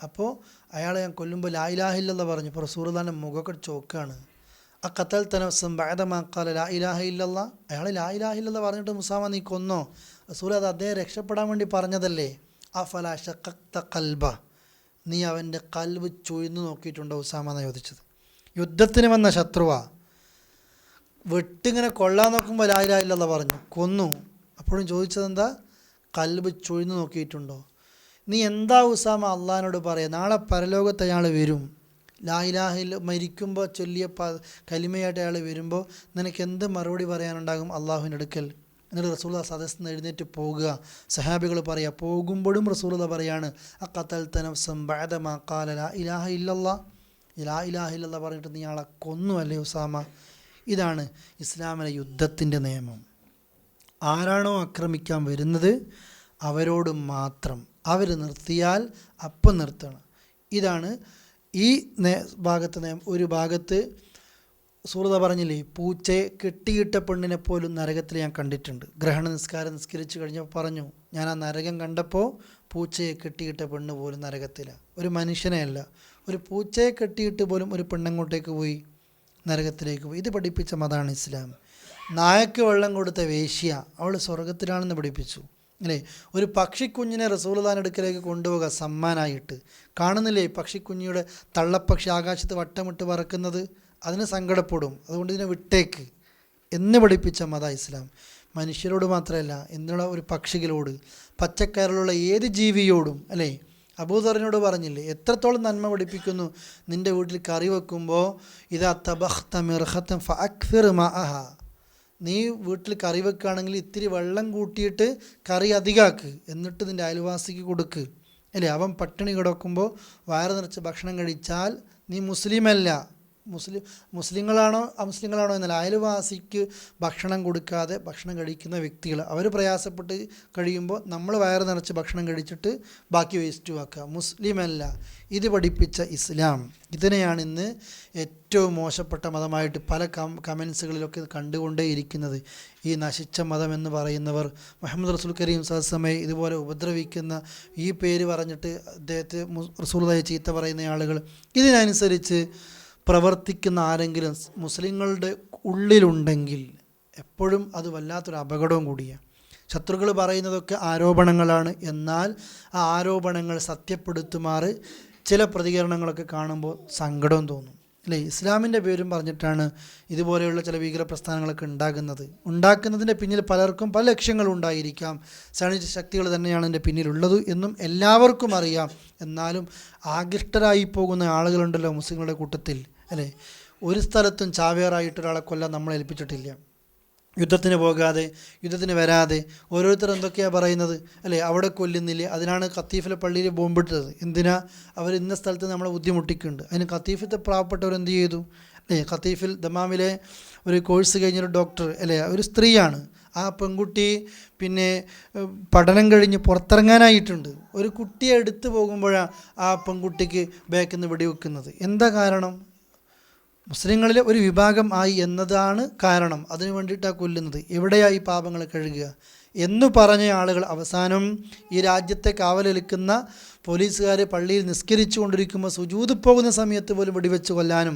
അപ്പോൾ അയാളെ ഞാൻ കൊല്ലുമ്പോൾ ലാ ഇലാഹ ഇല്ലല്ലാഹ് പറഞ്ഞു. അപ്പോൾ റസൂലുള്ളാഹിൻ്റെ മുഖമൊക്കെ ചോക്കാണ്. ആ ഖതൽത നഫ്സൻ ബഅദ മാ ഖാല ലാ ഇലാഹ ഇല്ലല്ലാഹ്, അയാൾ ലാ ഇലാഹ ഇല്ലല്ലാഹ് പറഞ്ഞിട്ട് ഉസാമ നീ കൊന്നോ? റസൂൽ അത് അദ്ദേഹം രക്ഷപ്പെടാൻ വേണ്ടി പറഞ്ഞതല്ലേ. അഫലാ ശഖഖ്ത ഖൽബ, നീ അവൻ്റെ കൽബ് ചുഴ്ന്നു നോക്കിയിട്ടുണ്ടോ ഉസാമ എന്നാണ് ചോദിച്ചത്. യുദ്ധത്തിന് വന്ന ശത്രുവാ, വെട്ടിങ്ങനെ കൊള്ളാൻ നോക്കുമ്പോൾ ലാ ഇലാഹ ഇല്ലല്ലാഹ് പറഞ്ഞു, കൊന്നു. അപ്പോഴും ചോദിച്ചത് എന്താ? കൽബ് ചുഴ്ന്നു നോക്കിയിട്ടുണ്ടോ? നീ എന്താ ഉസാമ അള്ളാഹിനോട് പറയുക? നാളെ പരലോകത്ത് അയാൾ വരും, ലാ ഇലാഹ ഇല്ല മരിക്കുമ്പോൾ ചൊല്ലിയ കലിമയായിട്ട് അയാൾ വരുമ്പോൾ നിനക്ക് എന്ത് മറുപടി പറയാനുണ്ടാകും അള്ളാഹുവിൻ്റെ അടുക്കൽ? എന്നിട്ട് റസൂലുള്ളാഹി സദസ്സിൽ നിന്ന് എഴുന്നേറ്റ് പോകുക. സഹാബികൾ പറയുക, പോകുമ്പോഴും റസൂലുള്ളാഹി പറയാണ്, അഖതൽത നഫ്സൻ ബഅദ മാ ഖാല ലാ ഇലാഹ ഇല്ലല്ലാഹ്, ലാ ഇലാഹ ഇല്ലല്ലാഹ് പറഞ്ഞിട്ട് നീ ആളെ കൊന്നു അല്ലേ ഉസാമ? ഇതാണ് ഇസ്ലാമിലെ യുദ്ധത്തിൻ്റെ നിയമം. ആരാണോ ആക്രമിക്കാൻ വരുന്നത് അവരോട് മാത്രം, അവർ നിർത്തിയാൽ അപ്പം നിർത്തണം. ഇതാണ് ഈ ഭാഗത്ത് നിയമം. ഒരു ഭാഗത്ത് സൂറത്ത് പറഞ്ഞില്ലേ, പൂച്ചയെ കെട്ടിയിട്ട പെണ്ണിനെ പോലും നരകത്തിൽ ഞാൻ കണ്ടിട്ടുണ്ട്. ഗ്രഹണ നിസ്കാരം നിസ്കരിച്ച് കഴിഞ്ഞപ്പോൾ പറഞ്ഞു, ഞാൻ ആ നരകം കണ്ടപ്പോൾ പൂച്ചയെ കെട്ടിയിട്ട പെണ്ണ് പോലും നരകത്തിലാണ്. ഒരു മനുഷ്യനെ അല്ല, ഒരു പൂച്ചയെ കെട്ടിയിട്ട് പോലും ഒരു പെണ്ണങ്ങോട്ടേക്ക് പോയി, നരകത്തിലേക്ക് പോയി. ഇത് പഠിപ്പിച്ച മതമാണ് ഇസ്ലാം. നായക്ക് വെള്ളം കൊടുത്ത വേശ്യ അവൾ സ്വർഗത്തിലാണെന്ന് പഠിപ്പിച്ചു അല്ലേ. ഒരു പക്ഷിക്കുഞ്ഞിനെ റസൂലുള്ളാഹിന്റെ അടുക്കലേക്ക് കൊണ്ടുപോകുക സമ്മാനായിട്ട്. കാണുന്നില്ലേ പക്ഷിക്കുഞ്ഞിയുടെ തള്ളപ്പക്ഷി ആകാശത്ത് വട്ടമിട്ട് പറക്കുന്നത്? അതിന് സങ്കടപ്പെടും, അതുകൊണ്ട് ഇതിനെ വിട്ടേക്ക് എന്ന് പഠിപ്പിച്ച മത ഇസ്ലാം. മനുഷ്യരോട് മാത്രമല്ല, എന്നുള്ള ഒരു പക്ഷികളോട്, പച്ചക്കയറിലുള്ള ഏത് ജീവിയോടും അല്ലേ? അബൂദറിനോട് പറഞ്ഞില്ലേ, എത്രത്തോളം നന്മ പഠിപ്പിക്കുന്നു. നിൻ്റെ വീട്ടിൽ കറി വെക്കുമ്പോൾ ഇതാ തബഖ്ത മിർഖത്തൻ ഫഅക്സിർ മഅഹ, നീ വീട്ടിൽ കറി വെക്കുകയാണെങ്കിൽ ഇത്തിരി വെള്ളം കൂട്ടിയിട്ട് കറി അധികമാക്ക്, എന്നിട്ട് നിൻ്റെ അയൽവാസിക്ക് കൊടുക്ക് അല്ലേ? അവൻ പട്ടിണി കിടക്കുമ്പോൾ വയറ് നിറച്ച് ഭക്ഷണം കഴിച്ചാൽ നീ മുസ്ലിമല്ല. മുസ്ലിങ്ങളാണോ അമുസ്ലിങ്ങളാണോ എന്നല്ല, അയൽവാസിക്ക് ഭക്ഷണം കൊടുക്കാതെ ഭക്ഷണം കഴിക്കുന്ന വ്യക്തികൾ, അവർ പ്രയാസപ്പെട്ട് കഴിയുമ്പോൾ നമ്മൾ വയറ് നിറച്ച് ഭക്ഷണം കഴിച്ചിട്ട് ബാക്കി വേസ്റ്റ് ആക്കുക, മുസ്ലിമല്ല. ഇത് പഠിപ്പിച്ച ഇസ്ലാം, ഇതിനെയാണ് ഇന്ന് ഏറ്റവും മോശപ്പെട്ട മതമായിട്ട് പല കമൻസുകളിലൊക്കെ കണ്ടുകൊണ്ടേയിരിക്കുന്നത്. ഈ നശിച്ച മതം എന്ന് പറയുന്നവർ, മുഹമ്മദ് റസൂൽ കരീം സല്ലല്ലാഹു ഇതുപോലെ ഉപദ്രവിക്കുന്ന, ഈ പേര് പറഞ്ഞിട്ട് അദ്ദേഹത്തെ റസൂലുള്ളാഹിയെ ചീത്ത പറയുന്ന ആളുകൾ, ഇതിനനുസരിച്ച് പ്രവർത്തിക്കുന്ന ആരെങ്കിലും മുസ്ലിങ്ങളുടെ ഉള്ളിലുണ്ടെങ്കിൽ എപ്പോഴും അത് വല്ലാത്തൊരു അപകടവും കൂടിയാണ്. ശത്രുക്കൾ പറയുന്നതൊക്കെ ആരോപണങ്ങളാണ്. എന്നാൽ ആ ആരോപണങ്ങൾ സത്യപ്പെടുത്തുമാറ് ചില പ്രതികരണങ്ങളൊക്കെ കാണുമ്പോൾ സങ്കടവും തോന്നും അല്ലേ? ഇസ്ലാമിൻ്റെ പേരും പറഞ്ഞിട്ടാണ് ഇതുപോലെയുള്ള ചില ഭീകര പ്രസ്ഥാനങ്ങളൊക്കെ ഉണ്ടാക്കുന്നതിൻ്റെ പിന്നിൽ പലർക്കും പല ലക്ഷ്യങ്ങളും ഉണ്ടായിരിക്കാം. സൈനിക ശക്തികൾ തന്നെയാണ് എൻ്റെ പിന്നിലുള്ളത് എന്നും എല്ലാവർക്കും അറിയാം. എന്നാലും ആകൃഷ്ടരായി പോകുന്ന ആളുകളുണ്ടല്ലോ മുസ്ലിങ്ങളുടെ കൂട്ടത്തിൽ അല്ലേ? ഒരു സ്ഥലത്തും ചാവേറായിട്ടൊരാളെ കൊല്ലാൻ നമ്മളെ ഏൽപ്പിച്ചിട്ടില്ല. യുദ്ധത്തിന് പോകാതെ, യുദ്ധത്തിന് വരാതെ ഓരോരുത്തർ എന്തൊക്കെയാണ് പറയുന്നത് അല്ലേ? അവിടെ കൊല്ലുന്നില്ലേ, അതിനാണ് ഖത്തീഫിലെ പള്ളിയിൽ ബോംബിട്ടത്. എന്തിനാ? അവർ ഇന്ന സ്ഥലത്ത് നമ്മളെ ബുദ്ധിമുട്ടിക്കുന്നുണ്ട്. അതിന് ഖത്തീഫത്തെ പാവപ്പെട്ടവർ എന്ത് ചെയ്തു അല്ലേ? ഖത്തീഫിൽ ദമാമിലെ ഒരു കോഴ്സ് കഴിഞ്ഞൊരു ഡോക്ടർ അല്ലേ, ഒരു സ്ത്രീയാണ്. ആ പെൺകുട്ടി പിന്നെ പഠനം കഴിഞ്ഞ് പുറത്തിറങ്ങാനായിട്ടുണ്ട്. ഒരു കുട്ടിയെ എടുത്തു പോകുമ്പോഴാണ് ആ പെൺകുട്ടിക്ക് ബാക്കിൽ നിന്ന് വെടിവെക്കുന്നത്. എന്താ കാരണം? മുസ്ലിങ്ങളിലെ ഒരു വിഭാഗം ആയി എന്നതാണ് കാരണം. അതിനു വേണ്ടിയിട്ടാണ് കൊല്ലുന്നത്. എവിടെയായി പാപങ്ങൾ കഴുകുക എന്നു പറഞ്ഞ ആളുകൾ അവസാനം ഈ രാജ്യത്തെ കാവലേൽക്കുന്ന പോലീസുകാർ പള്ളിയിൽ നിസ്കരിച്ചു കൊണ്ടിരിക്കുമ്പോൾ സുജൂദ് പോകുന്ന സമയത്ത് പോലും വെടിവെച്ച് കൊല്ലാനും,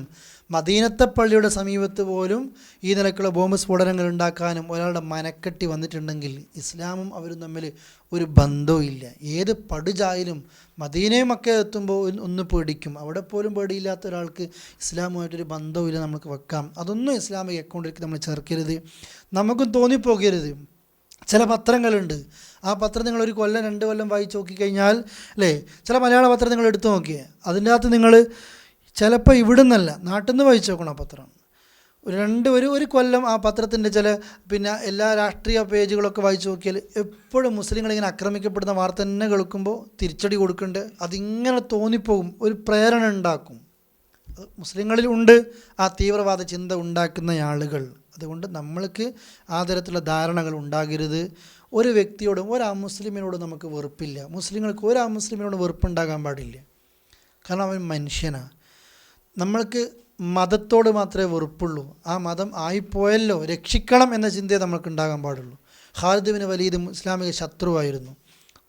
മദീനത്തെ പള്ളിയുടെ സമീപത്ത് പോലും ഈ നിലക്കുള്ള ബോംബ് സ്ഫോടനങ്ങൾ ഉണ്ടാക്കാനും ഒരാളുടെ മനക്കെട്ടി വന്നിട്ടുണ്ടെങ്കിൽ ഇസ്ലാമും അവരും തമ്മിൽ ഒരു ബന്ധവും ഇല്ല. ഏത് പടുജായാലും മദീനയും ഒക്കെ എത്തുമ്പോൾ ഒന്ന് പേടിക്കും. അവിടെ പോലും പേടിയില്ലാത്ത ഒരാൾക്ക് ഇസ്ലാമുമായിട്ടൊരു ബന്ധവും ഇല്ല നമുക്ക് വെക്കാം. അതൊന്നും ഇസ്ലാമിക് അക്കൗണ്ടിലേക്ക് നമ്മൾ ചേർക്കരുത്. നമുക്കും തോന്നിപ്പോകരുത്. ചില പത്രങ്ങളുണ്ട്, ആ പത്രം നിങ്ങൾ ഒരു കൊല്ലം 2 കൊല്ലം വായിച്ച് നോക്കിക്കഴിഞ്ഞാൽ അല്ലേ, ചില മലയാള പത്രം നിങ്ങൾ എടുത്തു നോക്കിയേ, അതിൻ്റെ അകത്ത് നിങ്ങൾ ചിലപ്പോൾ ഇവിടെ നിന്നല്ല നാട്ടിൽ നിന്ന് വായിച്ചു നോക്കണം. ആ പത്രം ഒരു കൊല്ലം ആ പത്രത്തിൻ്റെ ചില പിന്നെ എല്ലാ രാഷ്ട്രീയ പേജുകളൊക്കെ വായിച്ചു നോക്കിയാൽ എപ്പോഴും മുസ്ലിങ്ങളിങ്ങനെ ആക്രമിക്കപ്പെടുന്ന വാർത്ത തന്നെ കേൾക്കുമ്പോൾ തിരിച്ചടി കൊടുക്കുന്നുണ്ട്. അതിങ്ങനെ തോന്നിപ്പോകും, ഒരു പ്രേരണ ഉണ്ടാക്കും. മുസ്ലിങ്ങളിൽ ഉണ്ട് ആ തീവ്രവാദ ചിന്ത ഉണ്ടാക്കുന്ന ആളുകൾ. അതുകൊണ്ട് നമ്മൾക്ക് ആ തരത്തിലുള്ള ധാരണകൾ ഉണ്ടാകരുത്. ഒരു വ്യക്തിയോടും ഒരു അമുസ്ലിമിനോടും നമുക്ക് വെറുപ്പില്ല. മുസ്ലിങ്ങൾക്ക് ഒരു അമുസ്ലിമിനോട് വെറുപ്പുണ്ടാകാൻ പാടില്ല. കാരണം അവൻ മനുഷ്യനാണ്. നമ്മൾക്ക് മതത്തോട് മാത്രമേ വെറുപ്പുള്ളൂ. ആ മതം ആയിപ്പോയല്ലോ, രക്ഷിക്കണം എന്ന ചിന്തയെ നമ്മൾക്ക് ഉണ്ടാകാൻ പാടുള്ളൂ. ഖാലിദ് ബിൻ വലീദ് ഇസ്ലാമിക ശത്രുവായിരുന്നു.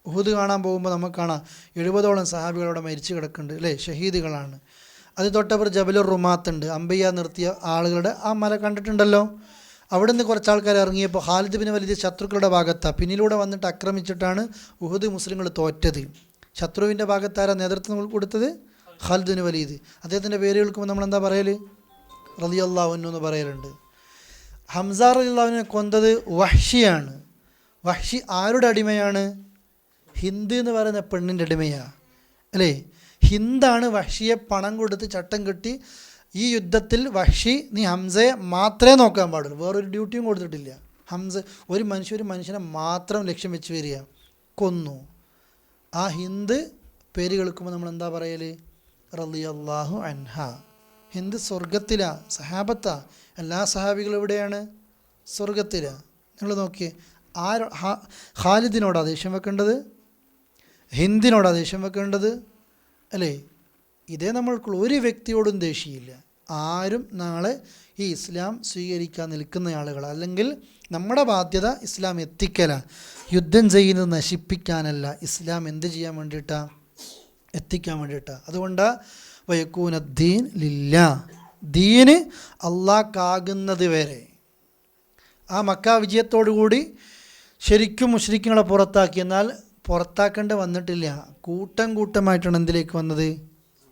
ഉഹുദ് കാണാൻ പോകുമ്പോൾ നമുക്ക് കാണാം 70ഓളം സഹാബികളോടെ മരിച്ചു കിടക്കുന്നുണ്ട് അല്ലേ, ഷഹീദുകളാണ്. അത് തൊട്ടവർ ജബലുർ റുമാത്തുണ്ട്, അമ്പയ്യ നിർത്തിയ ആളുകളുടെ ആ മല കണ്ടിട്ടുണ്ടല്ലോ. അവിടെ നിന്ന് കുറച്ച് ആൾക്കാർ ഇറങ്ങിയപ്പോൾ ഖാലിദ് ബിൻ വലീദ് ശത്രുക്കളുടെ ഭാഗത്താണ്, പിന്നിലൂടെ വന്നിട്ട് ആക്രമിച്ചിട്ടാണ് ഉഹുദ് മുസ്ലിങ്ങൾ തോറ്റത്. ശത്രുവിൻ്റെ ഭാഗത്താരാ നേതൃത്വം കൊടുത്തത്? Khalid bin Waleed. അദ്ദേഹത്തിൻ്റെ പേര് കേൾക്കുമ്പോൾ നമ്മളെന്താ പറയൽ? റളിയല്ലാഹു അൻഹു എന്ന് പറയലുണ്ട്. ഹംസ റളിയല്ലാഹുവിനെ കൊന്നത് വഹ്ഷിയാണ്. വഹ്ഷി ആരുടെ അടിമയാണ്? ഹിന്ദ് എന്ന് പറയുന്ന പെണ്ണിൻ്റെ അടിമയാണ് അല്ലേ? ഹിന്ദാണ് വഹ്ഷിയെ പണം കൊടുത്ത് ചട്ടം കെട്ടി, ഈ യുദ്ധത്തിൽ വഹ്ഷി നീ ഹംസയെ മാത്രമേ നോക്കാൻ പാടുള്ളൂ, വേറൊരു ഡ്യൂട്ടിയും കൊടുത്തിട്ടില്ല. ഹംസ ഒരു മനുഷ്യനെ മാത്രം ലക്ഷ്യം വെച്ച് വരിക, കൊന്നു. ആ ഹിന്ദ് പേര് കേൾക്കുമ്പോൾ നമ്മൾ എന്താ പറയൽ? റളിയല്ലാഹു അൻഹ. ഹിന്ദ് സ്വർഗത്തിലാ, സഹാബത്താ. എല്ലാ സഹാബികളും എവിടെയാണ്? സ്വർഗത്തിലാ. നിങ്ങൾ നോക്കിയേ, ഖാലിദിനോടാ ദേഷ്യം വെക്കേണ്ടത്? ഹിന്ദിനോടാ ദേഷ്യം വെക്കേണ്ടത് അല്ലേ? ഇതേ നമ്മൾക്കുള്ള ഒരു വ്യക്തിയോടും ദേഷ്യമില്ല. ആരും നാളെ ഈ ഇസ്ലാം സ്വീകരിക്കാൻ നിൽക്കുന്ന ആളുകൾ, അല്ലെങ്കിൽ നമ്മുടെ ബാധ്യത ഇസ്ലാം എത്തിക്കലാണ്. യുദ്ധം ചെയ്യുന്നത് നശിപ്പിക്കാനല്ല, ഇസ്ലാം എന്ത് ചെയ്യാൻ വേണ്ടിയിട്ടാണ്? എത്തിക്കാൻ വേണ്ടിയിട്ടാണ്. അതുകൊണ്ട് വയക്കൂന ദീൻ ലില്ലാ, ദീന് അള്ളാഹ്ക്കാകുന്നത് വരെ. ആ മക്ക വിജയത്തോടുകൂടി ശരിക്കും മുശ്രിക്കുകളെ പുറത്താക്കി. എന്നാൽ പുറത്താക്കേണ്ടി വന്നിട്ടില്ല, കൂട്ടമായിട്ടാണ് എന്തിലേക്ക് വന്നത്?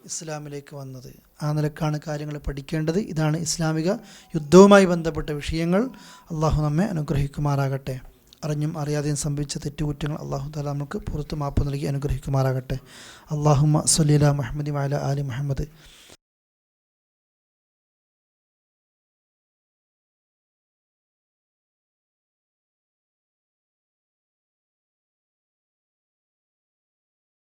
ഇസ്ലാമിലേക്ക് വന്നത്. ആ നിലക്കാണ് കാര്യങ്ങൾ പഠിക്കേണ്ടത്. ഇതാണ് ഇസ്ലാമിക യുദ്ധവുമായി ബന്ധപ്പെട്ട വിഷയങ്ങൾ. അള്ളാഹു നമ്മെ അനുഗ്രഹിക്കുമാറാകട്ടെ. അറിഞ്ഞും അറിയാതെയും സംഭവിച്ച തെറ്റുകുറ്റങ്ങൾ അള്ളാഹു തആല നമുക്ക് പുറത്ത് മാപ്പ് നൽകി അനുഗ്രഹിക്കുമാറാകട്ടെ. അല്ലാഹുമ്മ സ്വല്ലി അലാ മുഹമ്മദി വഅലാ ആലി മുഹമ്മദ്